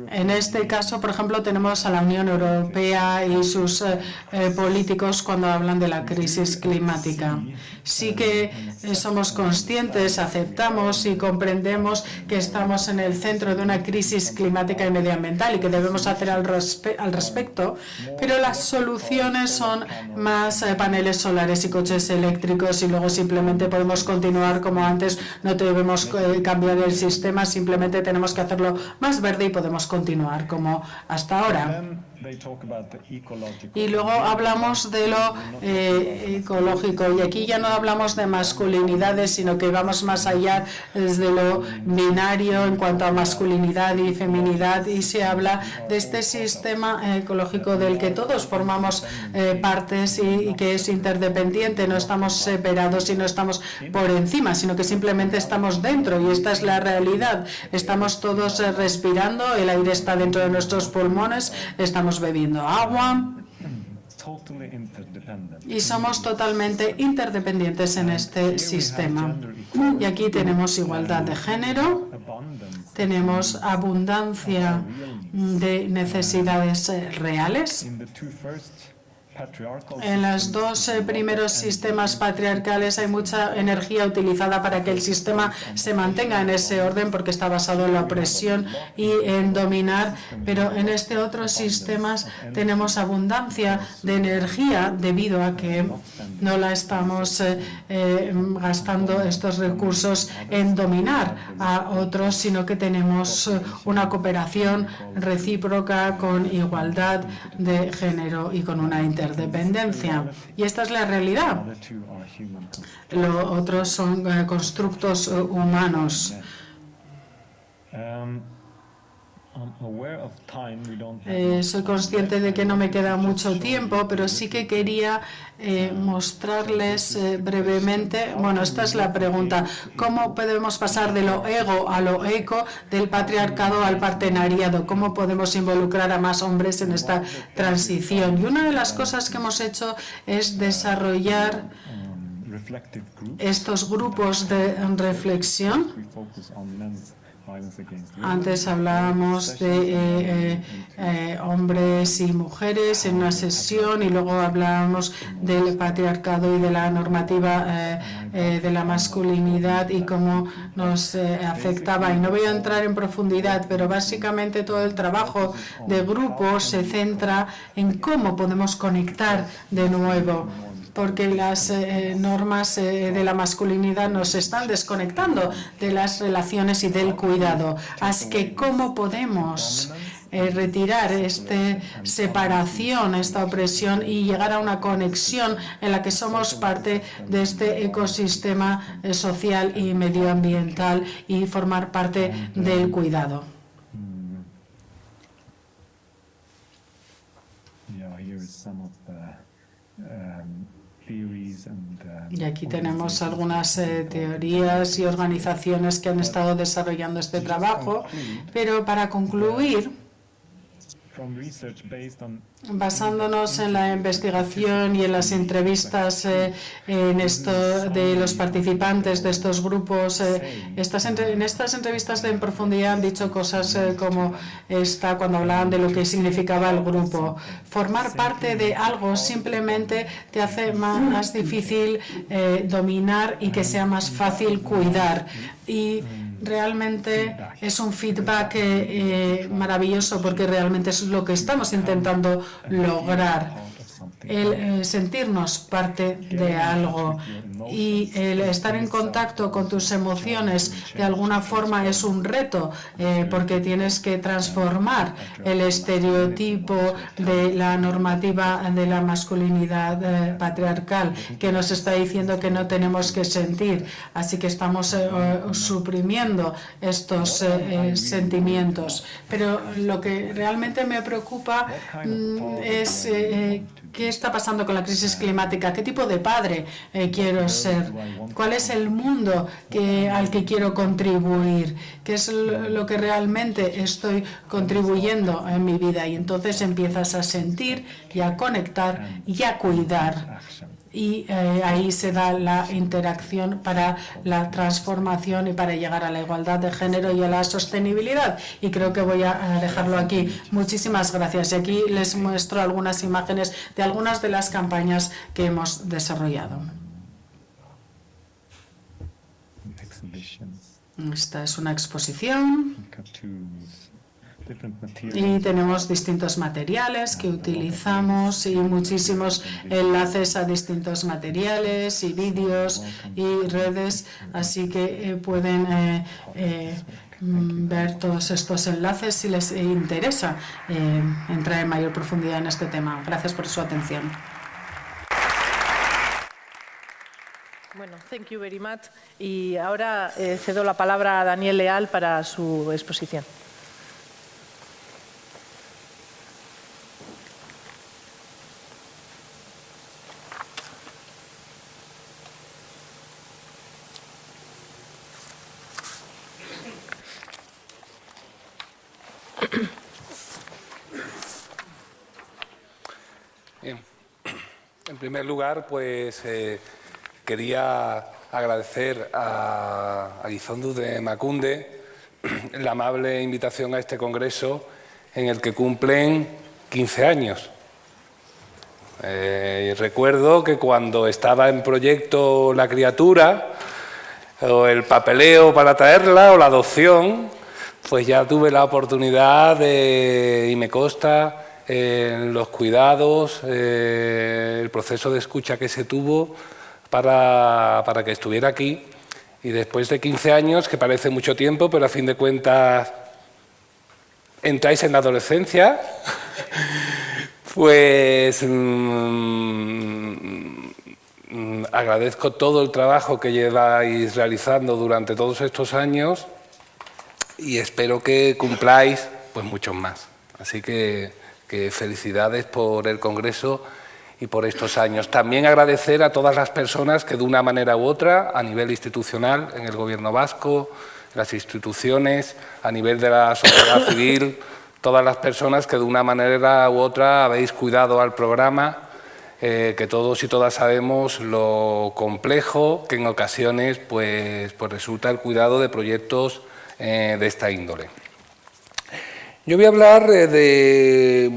Speaker 1: En este caso, por ejemplo, tenemos a la Unión Europea y sus políticos cuando hablan de la crisis climática. Sí que somos conscientes, aceptamos y comprendemos que estamos en el centro de una crisis climática y medioambiental y que debemos hacer al respecto, pero las soluciones son más paneles solares y coches eléctricos y luego simplemente podemos continuar como antes, no debemos cambiar el sistema, simplemente tenemos que hacerlo más verde y podemos continuar como hasta ahora. Y luego hablamos de lo ecológico, y aquí ya no hablamos de masculinidades, sino que vamos más allá desde lo binario en cuanto a masculinidad y feminidad, y se habla de este sistema ecológico del que todos formamos partes y que es interdependiente, no estamos separados y no estamos por encima, sino que simplemente estamos dentro, y esta es la realidad. Estamos todos respirando, el aire está dentro de nuestros pulmones, estamos bebiendo agua y somos totalmente interdependientes en este sistema. Y aquí tenemos igualdad de género, tenemos abundancia de necesidades reales. En los dos primeros sistemas patriarcales hay mucha energía utilizada para que el sistema se mantenga en ese orden porque está basado en la opresión y en dominar, pero en este otro sistema tenemos abundancia de energía debido a que no la estamos gastando estos recursos en dominar a otros, sino que tenemos una cooperación recíproca con igualdad de género y con una interdependencia. Y esta es la realidad. Lo otros son constructos humanos. Soy consciente de que no me queda mucho tiempo, pero sí que quería mostrarles brevemente, bueno, esta es la pregunta, ¿cómo podemos pasar de lo ego a lo eco, del patriarcado al partenariado? ¿Cómo podemos involucrar a más hombres en esta transición? Y una de las cosas que hemos hecho es desarrollar estos grupos de reflexión. Antes hablábamos de hombres y mujeres en una sesión y luego hablábamos del patriarcado y de la normativa de la masculinidad y cómo nos afectaba. Y no voy a entrar en profundidad, pero básicamente todo el trabajo de grupo se centra en cómo podemos conectar de nuevo, porque las normas de la masculinidad nos están desconectando de las relaciones y del cuidado. Así que, ¿cómo podemos retirar esta separación, esta opresión y llegar a una conexión en la que somos parte de este ecosistema social y medioambiental y formar parte del cuidado? Y aquí tenemos algunas teorías y organizaciones que han estado desarrollando este trabajo, pero para concluir, basándonos en la investigación y en las entrevistas de los participantes de estos grupos, en estas entrevistas en profundidad han dicho cosas como esta cuando hablaban de lo que significaba el grupo. Formar parte de algo simplemente te hace más difícil dominar y que sea más fácil cuidar. Y realmente es un feedback maravilloso porque realmente es lo que estamos intentando lograr. El sentirnos parte de algo y el estar en contacto con tus emociones de alguna forma es un reto porque tienes que transformar el estereotipo de la normativa de la masculinidad patriarcal que nos está diciendo que no tenemos que sentir, así que estamos suprimiendo estos sentimientos. Pero lo que realmente me preocupa es ¿qué está pasando con la crisis climática? ¿Qué tipo de padre quiero ser? ¿Cuál es el mundo al que quiero contribuir? ¿Qué es lo que realmente estoy contribuyendo en mi vida? Y entonces empiezas a sentir y a conectar y a cuidar. y ahí se da la interacción para la transformación y para llegar a la igualdad de género y a la sostenibilidad. Y creo que voy a dejarlo aquí. Muchísimas gracias. Y aquí les muestro algunas imágenes de algunas de las campañas que hemos desarrollado. Esta es una exposición. Y tenemos distintos materiales que utilizamos y muchísimos enlaces a distintos materiales y vídeos y redes, así que pueden ver todos estos enlaces si les interesa entrar en mayor profundidad en este tema. Gracias por su atención.
Speaker 3: Bueno, thank you very much. Y ahora cedo la palabra a Daniel Leal para su exposición.
Speaker 8: Bien. En primer lugar, pues quería agradecer a Elizondo de Emakunde la amable invitación a este congreso en el que cumplen 15 años. Recuerdo que cuando estaba en proyecto La Criatura, o el papeleo para traerla, o la adopción, pues ya tuve la oportunidad y me consta los cuidados, el proceso de escucha que se tuvo para que estuviera aquí. Y después de 15 años, que parece mucho tiempo, pero a fin de cuentas entráis en la adolescencia, pues agradezco todo el trabajo que lleváis realizando durante todos estos años y espero que cumpláis pues muchos más. Así que felicidades por el Congreso y por estos años. También agradecer a todas las personas que de una manera u otra, a nivel institucional, en el Gobierno vasco, en las instituciones, a nivel de la sociedad civil, todas las personas que de una manera u otra habéis cuidado al programa, que todos y todas sabemos lo complejo que en ocasiones pues resulta el cuidado de proyectos de esta índole. Yo voy a hablar de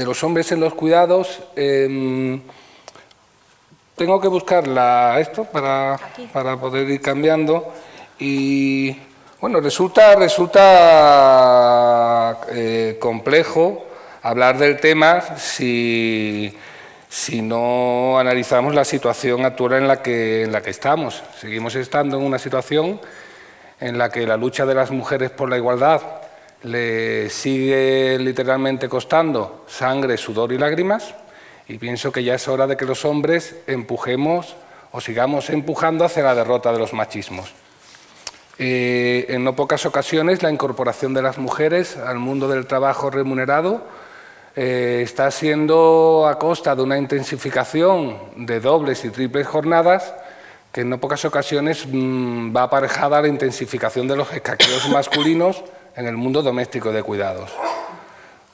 Speaker 8: los hombres en los cuidados. Tengo que buscar esto para poder ir cambiando. Y bueno, resulta complejo hablar del tema si no analizamos la situación actual en la que estamos. Seguimos estando en una situación en la que la lucha de las mujeres por la igualdad le sigue literalmente costando sangre, sudor y lágrimas, y pienso que ya es hora de que los hombres empujemos o sigamos empujando hacia la derrota de los machismos. En no pocas ocasiones la incorporación de las mujeres al mundo del trabajo remunerado está siendo a costa de una intensificación de dobles y triples jornadas que en no pocas ocasiones va aparejada a la intensificación de los escaqueos masculinos en el mundo doméstico de cuidados.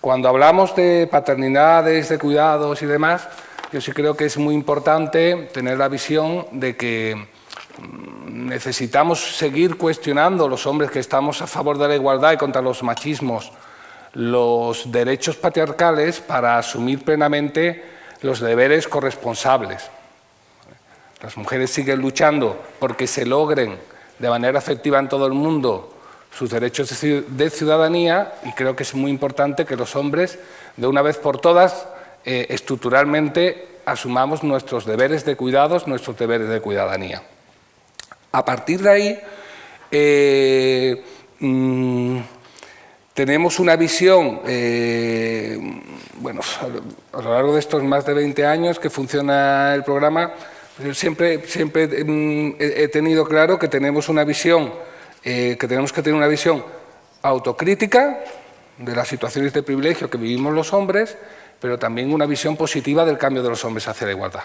Speaker 8: Cuando hablamos de paternidades, de cuidados y demás, yo sí creo que es muy importante tener la visión de que necesitamos seguir cuestionando, los hombres que estamos a favor de la igualdad y contra los machismos, los derechos patriarcales para asumir plenamente los deberes corresponsables. Las mujeres siguen luchando porque se logren de manera efectiva en todo el mundo sus derechos de ciudadanía, y creo que es muy importante que los hombres, de una vez por todas, estructuralmente asumamos nuestros deberes de cuidados, nuestros deberes de ciudadanía. A partir de ahí, tenemos una visión, bueno, a lo largo de estos más de 20 años que funciona el programa, siempre he tenido claro que tenemos una visión, que tenemos que tener una visión autocrítica de las situaciones de privilegio que vivimos los hombres, pero también una visión positiva del cambio de los hombres hacia la igualdad.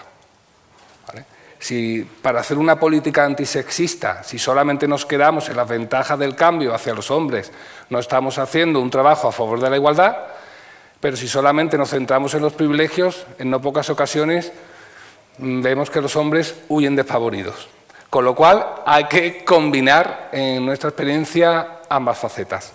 Speaker 8: ¿Vale? Si para hacer una política antisexista, si solamente nos quedamos en las ventajas del cambio hacia los hombres, no estamos haciendo un trabajo a favor de la igualdad, pero si solamente nos centramos en los privilegios, en no pocas ocasiones vemos que los hombres huyen despavoridos. Con lo cual hay que combinar en nuestra experiencia ambas facetas.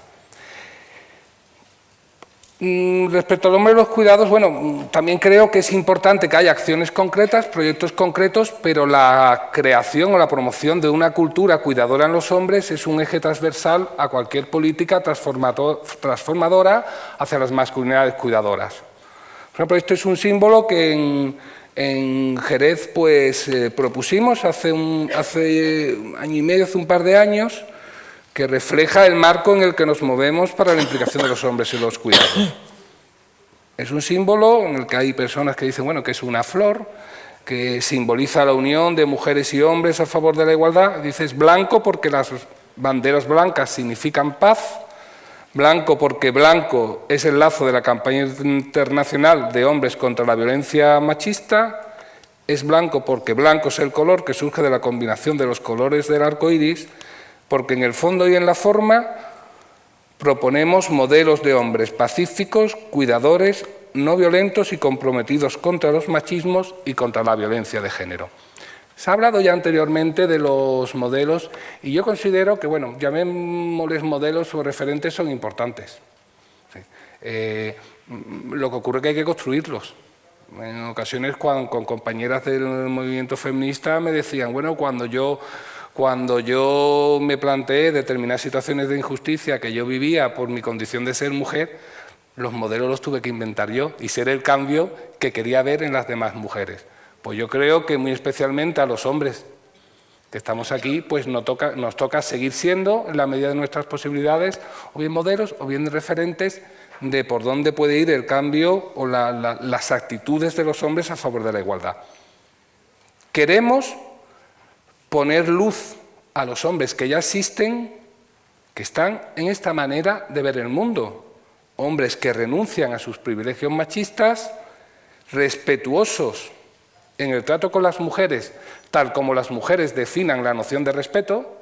Speaker 8: Respecto al hombre de los cuidados, bueno, también creo que es importante que haya acciones concretas, proyectos concretos, pero la creación o la promoción de una cultura cuidadora en los hombres es un eje transversal a cualquier política transformadora hacia las masculinidades cuidadoras. Por ejemplo, esto es un símbolo que en Jerez pues, propusimos hace un año y medio, hace un par de años, que refleja el marco en el que nos movemos para la implicación de los hombres en los cuidados. Es un símbolo en el que hay personas que dicen bueno, que es una flor, que simboliza la unión de mujeres y hombres a favor de la igualdad. Dices blanco porque las banderas blancas significan paz, blanco porque blanco es el lazo de la campaña internacional de hombres contra la violencia machista, es blanco porque blanco es el color que surge de la combinación de los colores del arco iris, porque en el fondo y en la forma proponemos modelos de hombres pacíficos, cuidadores, no violentos y comprometidos contra los machismos y contra la violencia de género. Se ha hablado ya anteriormente de los modelos y yo considero que, bueno, llamémosles modelos o referentes son importantes. Sí. Lo que ocurre es que hay que construirlos. En ocasiones con compañeras del movimiento feminista me decían, bueno, cuando yo me planteé determinadas situaciones de injusticia que yo vivía por mi condición de ser mujer, los modelos los tuve que inventar yo y ser el cambio que quería ver en las demás mujeres. Pues yo creo que muy especialmente a los hombres que estamos aquí, pues nos toca seguir siendo, en la medida de nuestras posibilidades, o bien modelos o bien referentes de por dónde puede ir el cambio o las actitudes de los hombres a favor de la igualdad. Queremos poner luz a los hombres que ya existen, que están en esta manera de ver el mundo. Hombres que renuncian a sus privilegios machistas, respetuosos en el trato con las mujeres, tal como las mujeres definan la noción de respeto.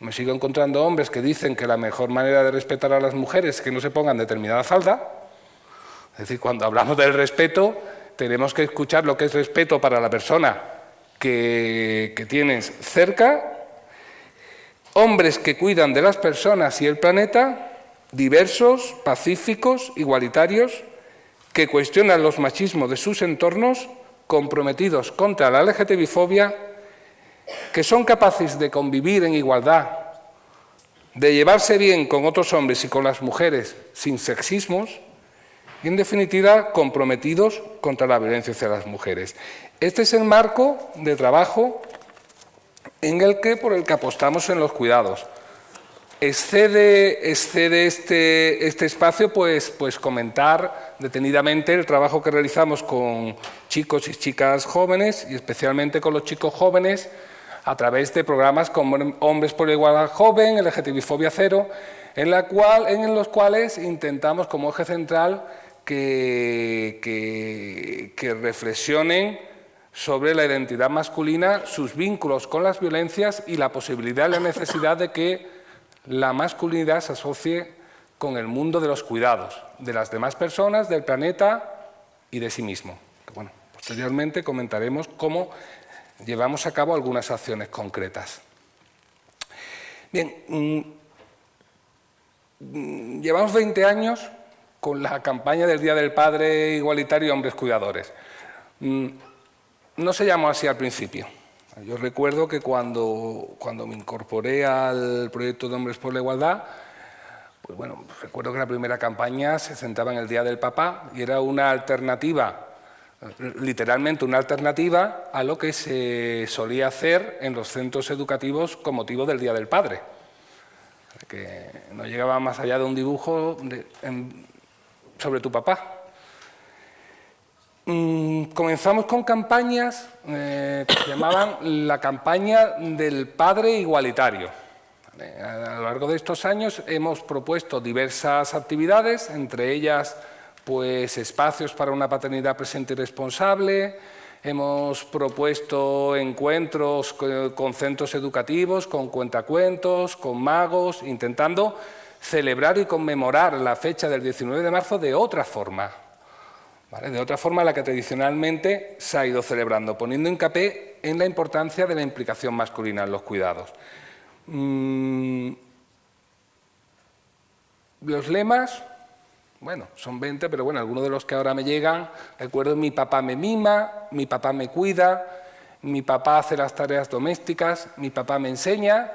Speaker 8: Me sigo encontrando hombres que dicen que la mejor manera de respetar a las mujeres es que no se pongan determinada falda. Es decir, cuando hablamos del respeto, tenemos que escuchar lo que es respeto para la persona que tienes cerca, hombres que cuidan de las personas y el planeta, diversos, pacíficos, igualitarios, que cuestionan los machismos de sus entornos, comprometidos contra la LGTBI-fobia, que son capaces de convivir en igualdad, de llevarse bien con otros hombres y con las mujeres sin sexismos, y en definitiva comprometidos contra la violencia hacia las mujeres. Este es el marco de trabajo por el que apostamos en los cuidados. Excede este espacio pues comentar detenidamente el trabajo que realizamos con chicos y chicas jóvenes y especialmente con los chicos jóvenes a través de programas como Hombres por la Igualdad Joven, LGTBI-fobia cero, en los cuales intentamos como eje central que reflexionen sobre la identidad masculina, sus vínculos con las violencias y la posibilidad y la necesidad de que la masculinidad se asocie con el mundo de los cuidados, de las demás personas, del planeta y de sí mismo. Bueno, posteriormente comentaremos cómo llevamos a cabo algunas acciones concretas. Bien, llevamos 20 años con la campaña del Día del Padre Igualitario y Hombres Cuidadores. No se llamó así al principio. Yo recuerdo que cuando me incorporé al proyecto de Hombres por la Igualdad, pues bueno, recuerdo que la primera campaña se centraba en el Día del Papá y era una alternativa, literalmente una alternativa a lo que se solía hacer en los centros educativos con motivo del Día del Padre, que no llegaba más allá de un dibujo sobre tu papá. Comenzamos con campañas que se llamaban la campaña del padre igualitario. A lo largo de estos años hemos propuesto diversas actividades, entre ellas pues, espacios para una paternidad presente y responsable, hemos propuesto encuentros con centros educativos, con cuentacuentos, con magos, intentando celebrar y conmemorar la fecha del 19 de marzo de otra forma. ¿vale? De otra forma, la que tradicionalmente se ha ido celebrando, poniendo hincapié en la importancia de la implicación masculina en los cuidados. Los lemas, bueno, son 20, pero bueno, algunos de los que ahora me llegan, recuerdo: mi papá me mima, mi papá me cuida, mi papá hace las tareas domésticas, mi papá me enseña,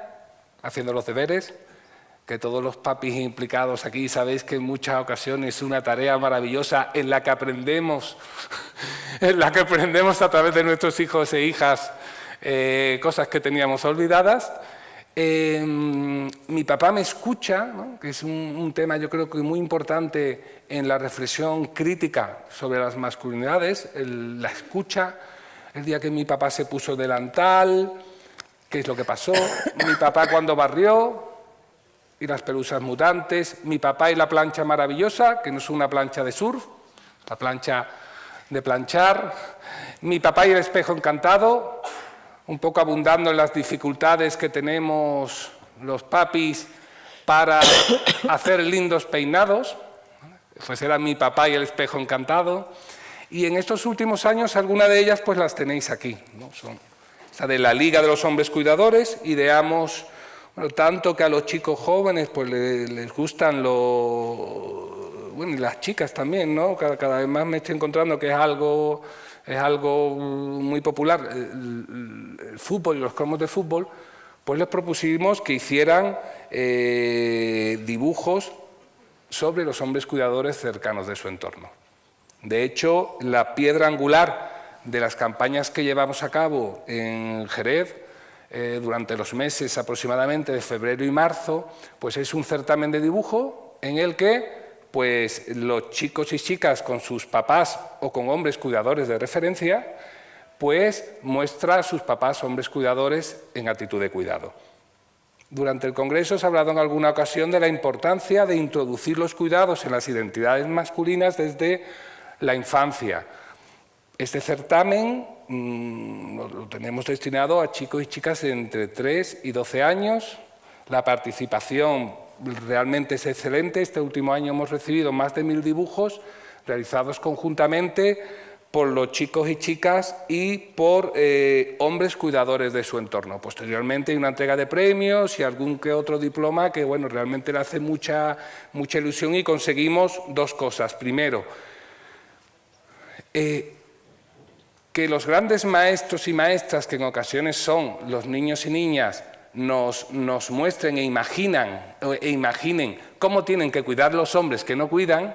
Speaker 8: haciendo los deberes, que todos los papis implicados aquí sabéis que en muchas ocasiones es una tarea maravillosa en la que aprendemos, a través de nuestros hijos e hijas cosas que teníamos olvidadas. Mi papá me escucha, ¿no? Que es un tema yo creo que muy importante en la reflexión crítica sobre las masculinidades, la escucha. El día que mi papá se puso delantal, qué es lo que pasó, mi papá cuando barrió y las pelusas mutantes, mi papá y la plancha maravillosa, que no es una plancha de surf, la plancha de planchar, mi papá y el espejo encantado, un poco abundando en las dificultades que tenemos los papis para hacer lindos peinados, pues era mi papá y el espejo encantado. Y en estos últimos años, algunas de ellas pues las tenéis aquí, ¿no? Son esta de la Liga de los Hombres Cuidadores. Ideamos, bueno, tanto que a los chicos jóvenes pues les gustan bueno, y las chicas también, ¿no? Cada vez más me estoy encontrando que es algo muy popular, el fútbol y los cromos de fútbol. Pues les propusimos que hicieran dibujos sobre los hombres cuidadores cercanos de su entorno. De hecho, la piedra angular de las campañas que llevamos a cabo en Jerez durante los meses aproximadamente de febrero y marzo, pues es un certamen de dibujo en el que pues, los chicos y chicas con sus papás o con hombres cuidadores de referencia, pues muestra a sus papás hombres cuidadores en actitud de cuidado. Durante el Congreso se ha hablado en alguna ocasión de la importancia de introducir los cuidados en las identidades masculinas desde la infancia. Este certamen lo tenemos destinado a chicos y chicas de entre 3 y 12 años. La participación realmente es excelente. Este último año hemos recibido más de 1000 dibujos realizados conjuntamente por los chicos y chicas y por hombres cuidadores de su entorno. Posteriormente hay una entrega de premios y algún que otro diploma que bueno, realmente le hace mucha ilusión y conseguimos 2 cosas. Primero, que los grandes maestros y maestras, que en ocasiones son los niños y niñas, nos muestren e imaginen cómo tienen que cuidar los hombres que no cuidan,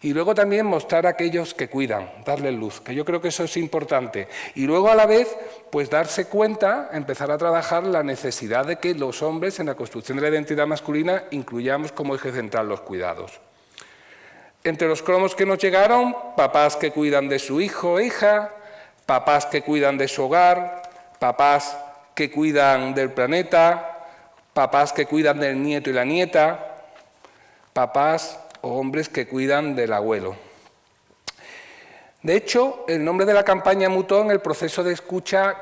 Speaker 8: y luego también mostrar a aquellos que cuidan, darles luz, que yo creo que eso es importante. Y luego a la vez, pues darse cuenta, empezar a trabajar la necesidad de que los hombres en la construcción de la identidad masculina incluyamos como eje central los cuidados. Entre los cromos que nos llegaron, papás que cuidan de su hijo o hija, papás que cuidan de su hogar, papás que cuidan del planeta, papás que cuidan del nieto y la nieta, papás o hombres que cuidan del abuelo. De hecho, el nombre de la campaña mutó en el proceso de escucha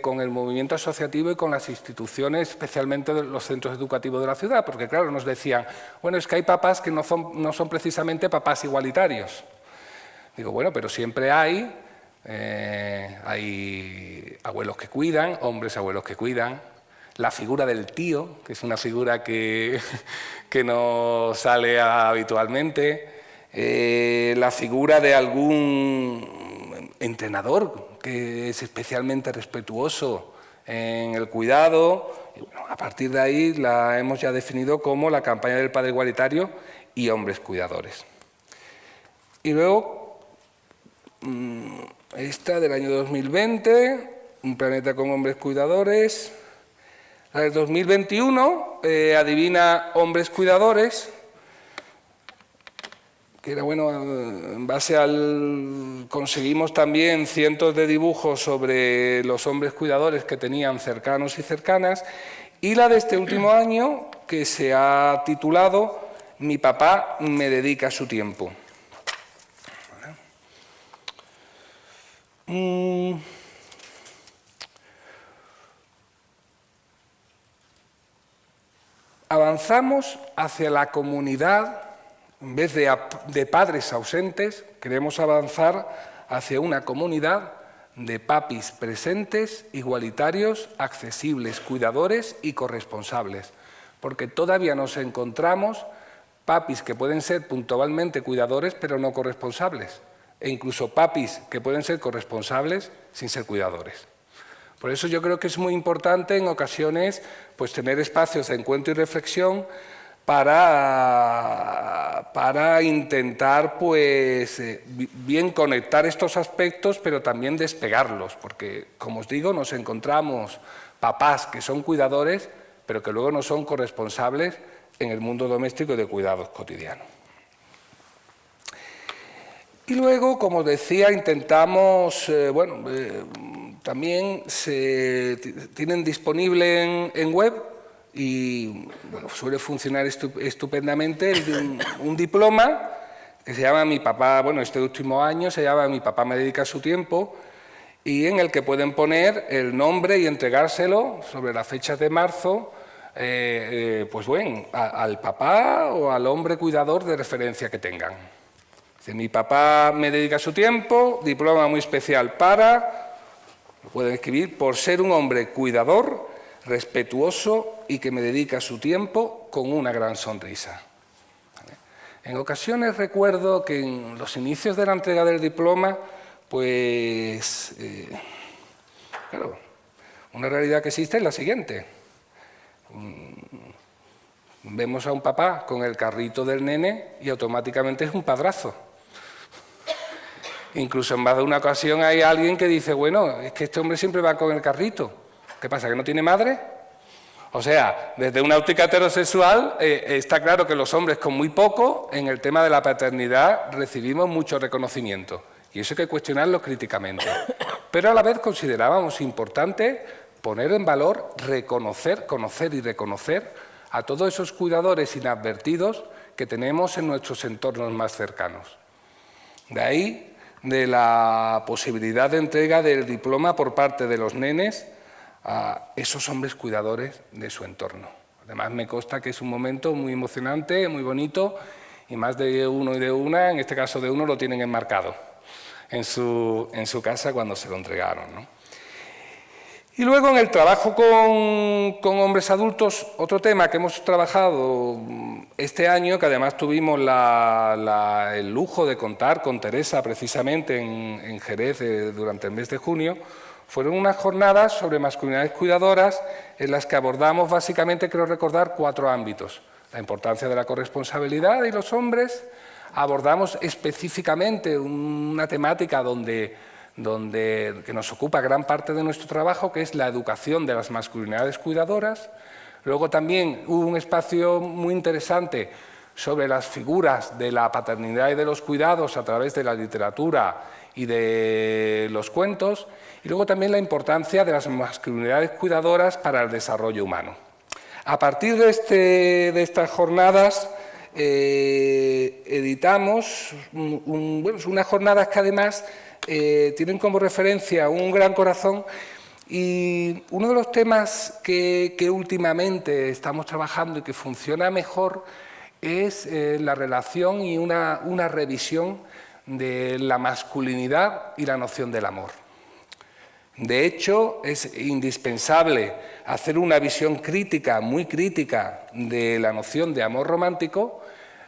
Speaker 8: con el movimiento asociativo y con las instituciones, especialmente los centros educativos de la ciudad, porque claro, nos decían, bueno, es que hay papás que no son precisamente papás igualitarios. Digo, bueno, pero siempre hay abuelos que cuidan, hombres abuelos que cuidan, la figura del tío, que es una figura que no sale habitualmente, la figura de algún entrenador que es especialmente respetuoso en el cuidado. Y bueno, a partir de ahí la hemos ya definido como la campaña del padre igualitario y hombres cuidadores. Y luego, esta del año 2020, un planeta con hombres cuidadores. La del 2021, adivina hombres cuidadores, que era bueno, en base conseguimos también cientos de dibujos sobre los hombres cuidadores que tenían cercanos y cercanas, y la de este último año, que se ha titulado Mi papá me dedica su tiempo. Avanzamos hacia la comunidad En vez de padres ausentes, queremos avanzar hacia una comunidad de papis presentes, igualitarios, accesibles, cuidadores y corresponsables. Porque todavía nos encontramos papis que pueden ser puntualmente cuidadores pero no corresponsables. E incluso papis que pueden ser corresponsables sin ser cuidadores. Por eso yo creo que es muy importante en ocasiones pues, tener espacios de encuentro y reflexión para intentar pues, bien conectar estos aspectos, pero también despegarlos, porque, como os digo, nos encontramos papás que son cuidadores, pero que luego no son corresponsables en el mundo doméstico de cuidados cotidianos. Y luego, como os decía, intentamos, también se tienen disponible en web, y bueno, suele funcionar estupendamente un diploma que se llama Mi Papá, bueno, este último año se llama Mi Papá me dedica su tiempo, y en el que pueden poner el nombre y entregárselo sobre las fechas de marzo, pues bueno, al papá o al hombre cuidador de referencia que tengan. Mi papá me dedica su tiempo, diploma muy especial para, lo pueden escribir, por ser un hombre cuidador, respetuoso y que me dedica su tiempo con una gran sonrisa. En ocasiones recuerdo que en los inicios de la entrega del diploma, pues, claro, una realidad que existe es la siguiente. Vemos a un papá con el carrito del nene y automáticamente es un padrazo. Incluso en más de una ocasión hay alguien que dice, bueno, es que este hombre siempre va con el carrito. ¿Qué pasa, que no tiene madre? O sea, desde una óptica heterosexual está claro que los hombres con muy poco en el tema de la paternidad recibimos mucho reconocimiento y eso hay que cuestionarlo críticamente. Pero a la vez considerábamos importante poner en valor, reconocer, conocer y reconocer a todos esos cuidadores inadvertidos que tenemos en nuestros entornos más cercanos. De ahí de la posibilidad de entrega del diploma por parte de los nenes a esos hombres cuidadores de su entorno. Además, me consta que es un momento muy emocionante, muy bonito, y más de uno y de una, en este caso de uno, lo tienen enmarcado en su casa cuando se lo entregaron, ¿no? Y luego en el trabajo con hombres adultos, otro tema que hemos trabajado este año, que además tuvimos el lujo de contar con Teresa precisamente en Jerez durante el mes de junio, fueron unas jornadas sobre masculinidades cuidadoras en las que abordamos básicamente, creo recordar, 4 ámbitos. La importancia de la corresponsabilidad de los hombres, abordamos específicamente una temática que nos ocupa gran parte de nuestro trabajo, que es la educación de las masculinidades cuidadoras. Luego también hubo un espacio muy interesante sobre las figuras de la paternidad y de los cuidados a través de la literatura y de los cuentos, y luego también la importancia de las masculinidades cuidadoras para el desarrollo humano. A partir de estas jornadas editamos unas jornadas que además tienen como referencia un gran corazón, y uno de los temas que últimamente estamos trabajando y que funciona mejor es la relación y una revisión de la masculinidad y la noción del amor. De hecho, es indispensable hacer una visión crítica, muy crítica, de la noción de amor romántico,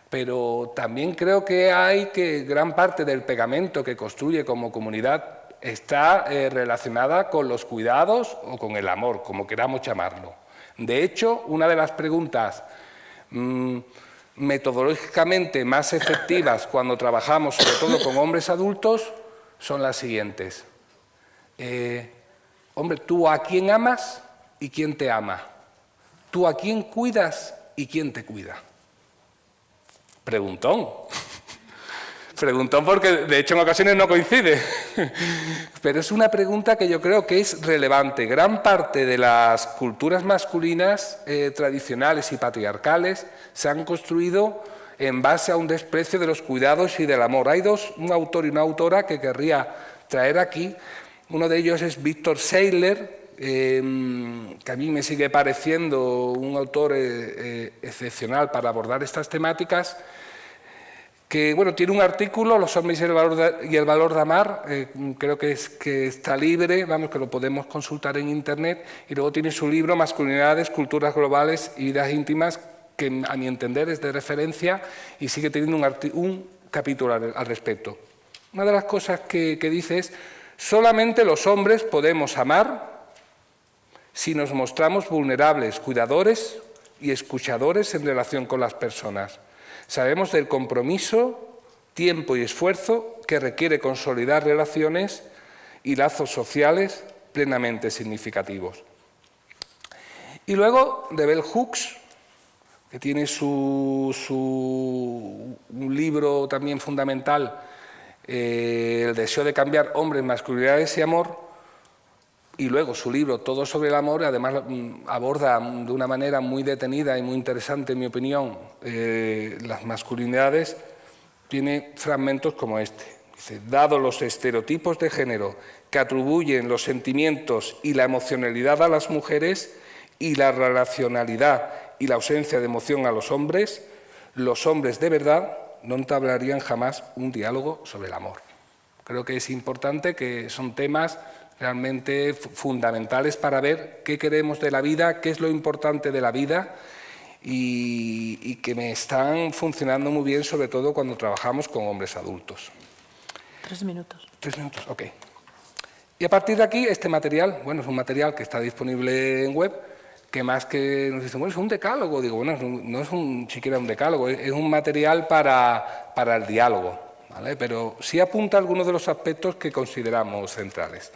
Speaker 8: pero también creo que gran parte del pegamento que construye como comunidad está relacionada con los cuidados o con el amor, como queramos llamarlo. De hecho, una de las preguntas metodológicamente más efectivas cuando trabajamos, sobre todo con hombres adultos, son las siguientes. Hombre, ¿tú a quién amas y quién te ama? ¿Tú a quién cuidas y quién te cuida? Preguntón. Preguntón porque de hecho en ocasiones no coincide. Pero es una pregunta que yo creo que es relevante. Gran parte de las culturas masculinas tradicionales y patriarcales se han construido en base a un desprecio de los cuidados y del amor. Hay un autor y una autora que querría traer aquí. Uno de ellos es Víctor Seiler, que a mí me sigue pareciendo un autor excepcional para abordar estas temáticas, que bueno, tiene un artículo, Los hombres y el valor de amar, creo que está libre, vamos, que lo podemos consultar en internet, y luego tiene su libro Masculinidades, culturas globales y vidas íntimas, que a mi entender es de referencia y sigue teniendo un capítulo al respecto. Una de las cosas que dice es: solamente los hombres podemos amar si nos mostramos vulnerables, cuidadores y escuchadores en relación con las personas. Sabemos del compromiso, tiempo y esfuerzo que requiere consolidar relaciones y lazos sociales plenamente significativos. Y luego, de Bell Hooks, que tiene un libro también fundamental, El deseo de cambiar, hombres, masculinidades y amor, y luego su libro Todo sobre el amor, además aborda de una manera muy detenida y muy interesante, en mi opinión, las masculinidades. Tiene fragmentos como este. Dice: dado los estereotipos de género que atribuyen los sentimientos y la emocionalidad a las mujeres y la racionalidad y la ausencia de emoción a los hombres de verdad no entablarían jamás un diálogo sobre el amor. Creo que es importante, que son temas realmente fundamentales para ver qué queremos de la vida, qué es lo importante de la vida, y que me están funcionando muy bien, sobre todo cuando trabajamos con hombres adultos.
Speaker 3: 3 minutos.
Speaker 8: 3 minutos, ok. Y a partir de aquí, este material, bueno, es un material que está disponible en web, que más que nos dicen, bueno, es un decálogo. Digo, bueno, no es siquiera un decálogo, es un material para el diálogo, ¿vale? Pero sí apunta algunos de los aspectos que consideramos centrales.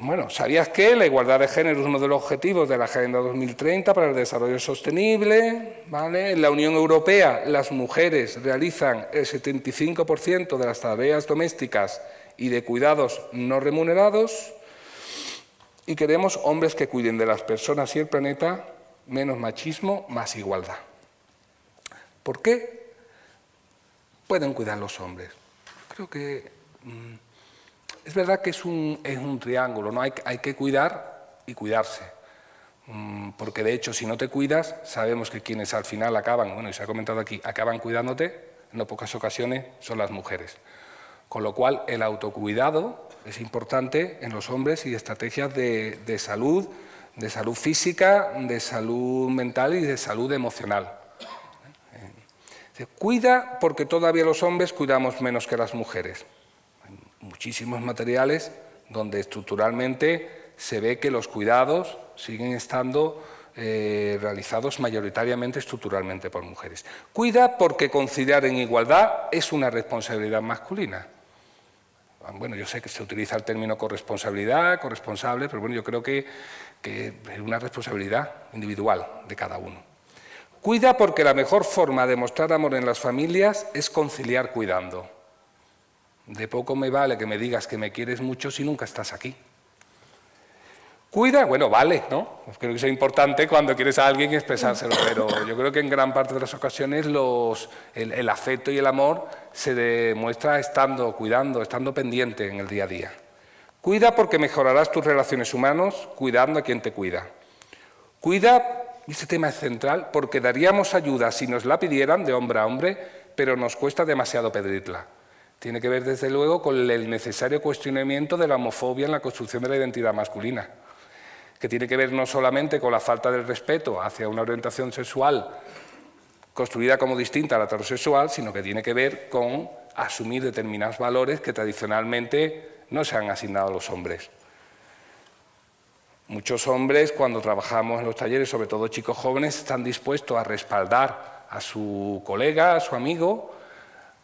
Speaker 8: Bueno, ¿sabías que la igualdad de género es uno de los objetivos de la Agenda 2030 para el Desarrollo Sostenible? ¿Vale? En la Unión Europea, las mujeres realizan el 75% de las tareas domésticas y de cuidados no remunerados. Y queremos hombres que cuiden de las personas y el planeta, menos machismo, más igualdad. ¿Por qué pueden cuidar los hombres? Creo que es verdad que es un triángulo, ¿no? Hay que cuidar y cuidarse. Porque de hecho, si no te cuidas, sabemos que quienes al final acaban, bueno, y se ha comentado aquí, acaban cuidándote, en no pocas ocasiones son las mujeres. Con lo cual, el autocuidado es importante en los hombres y estrategias de salud física, de salud mental y de salud emocional. Cuida porque todavía los hombres cuidamos menos que las mujeres. Hay muchísimos materiales donde estructuralmente se ve que los cuidados siguen estando realizados mayoritariamente estructuralmente por mujeres. Cuida porque conciliar en igualdad es una responsabilidad masculina. Bueno, yo sé que se utiliza el término corresponsabilidad, corresponsable, pero bueno, yo creo que es una responsabilidad individual de cada uno. Cuida porque la mejor forma de mostrar amor en las familias es conciliar cuidando. De poco me vale que me digas que me quieres mucho si nunca estás aquí. Cuida, bueno, vale, ¿no? Creo que es importante cuando quieres a alguien expresárselo, pero yo creo que en gran parte de las ocasiones el afecto y el amor se demuestra estando cuidando, estando pendiente en el día a día. Cuida porque mejorarás tus relaciones humanas cuidando a quien te cuida. Cuida, y este tema es central, porque daríamos ayuda si nos la pidieran de hombre a hombre, pero nos cuesta demasiado pedirla. Tiene que ver, desde luego, con el necesario cuestionamiento de la homofobia en la construcción de la identidad masculina, que tiene que ver no solamente con la falta del respeto hacia una orientación sexual construida como distinta a la heterosexual, sino que tiene que ver con asumir determinados valores que tradicionalmente no se han asignado a los hombres. Muchos hombres, cuando trabajamos en los talleres, sobre todo chicos jóvenes, están dispuestos a respaldar a su colega, a su amigo,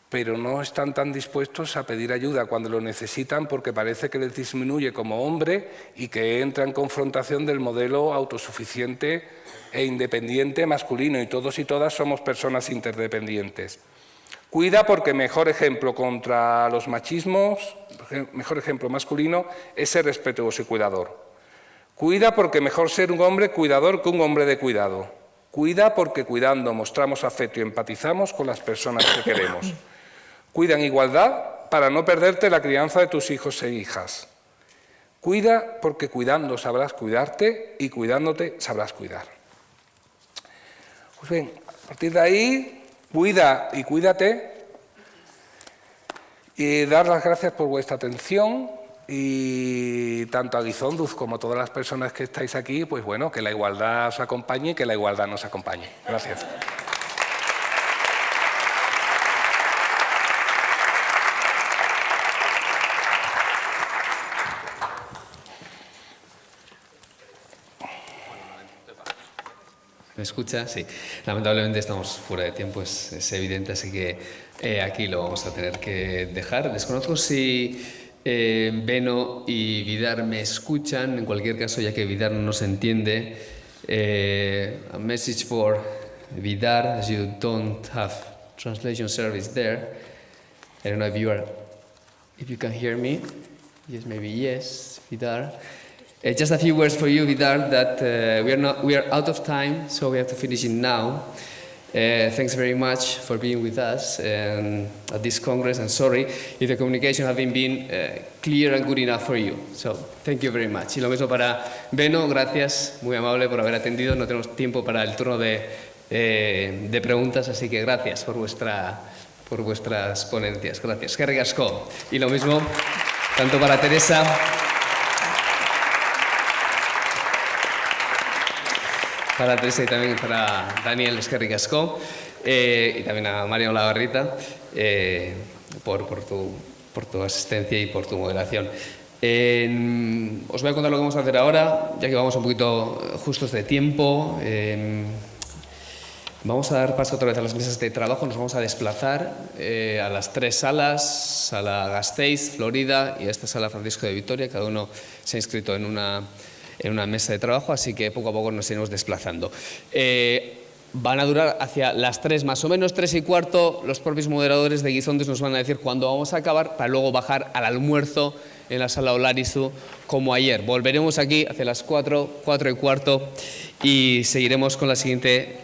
Speaker 8: pero no están tan dispuestos a pedir ayuda cuando lo necesitan, porque parece que les disminuye como hombre y que entra en confrontación del modelo autosuficiente e independiente masculino, y todos y todas somos personas interdependientes. Cuida porque mejor ejemplo contra los machismos, mejor ejemplo masculino, es ser respetuoso y cuidador. Cuida porque mejor ser un hombre cuidador que un hombre de cuidado. Cuida porque cuidando mostramos afecto y empatizamos con las personas que queremos. Cuida en igualdad para no perderte la crianza de tus hijos e hijas. Cuida porque cuidando sabrás cuidarte y cuidándote sabrás cuidar. Pues bien, a partir de ahí Cuida y cuídate. Y dar las gracias por vuestra atención y tanto a Guizonduz como a todas las personas que estáis aquí, pues bueno, que la igualdad os acompañe y que la igualdad nos acompañe. Gracias.
Speaker 5: ¿Me escucha? Sí. Lamentablemente estamos fuera de tiempo, es evidente, así que aquí lo vamos a tener que dejar. Desconozco si Beno y Vidar me escuchan. En cualquier caso, ya que Vidar no nos entiende, a message for Vidar, as you don't have translation service there. I don't know if you can hear me. Yes, maybe yes, Vidar. Just a few words for you, Vidar, that we are out of time, so we have to finish it now. Thanks very much for being with us at this Congress, and sorry if the communication hasn't been clear and good enough for you. So, thank you very much. Y lo mismo para Beno, gracias, muy amable por haber atendido. No tenemos tiempo para el turno de preguntas, así que gracias por vuestras ponencias. Gracias. Eskerrik asko. Y lo mismo, tanto para Teresa... Para Teresa y también para Daniel eskerrik asko, y también a Mario Lavarrita por tu asistencia y por tu moderación. Os voy a contar lo que vamos a hacer ahora, ya que vamos un poquito justos de tiempo. Vamos a dar paso otra vez a las mesas de trabajo, nos vamos a desplazar a las 3 salas, sala Gasteiz, Florida, y a esta sala Francisco de Vitoria. Cada uno se ha inscrito en una mesa de trabajo, así que poco a poco nos iremos desplazando. Van a durar hacia las 3 más o menos, 3 y cuarto. Los propios moderadores de Guizonduz nos van a decir cuándo vamos a acabar, para luego bajar al almuerzo en la sala Olarizu como ayer. Volveremos aquí hacia las 4, 4 y cuarto, y seguiremos con la siguiente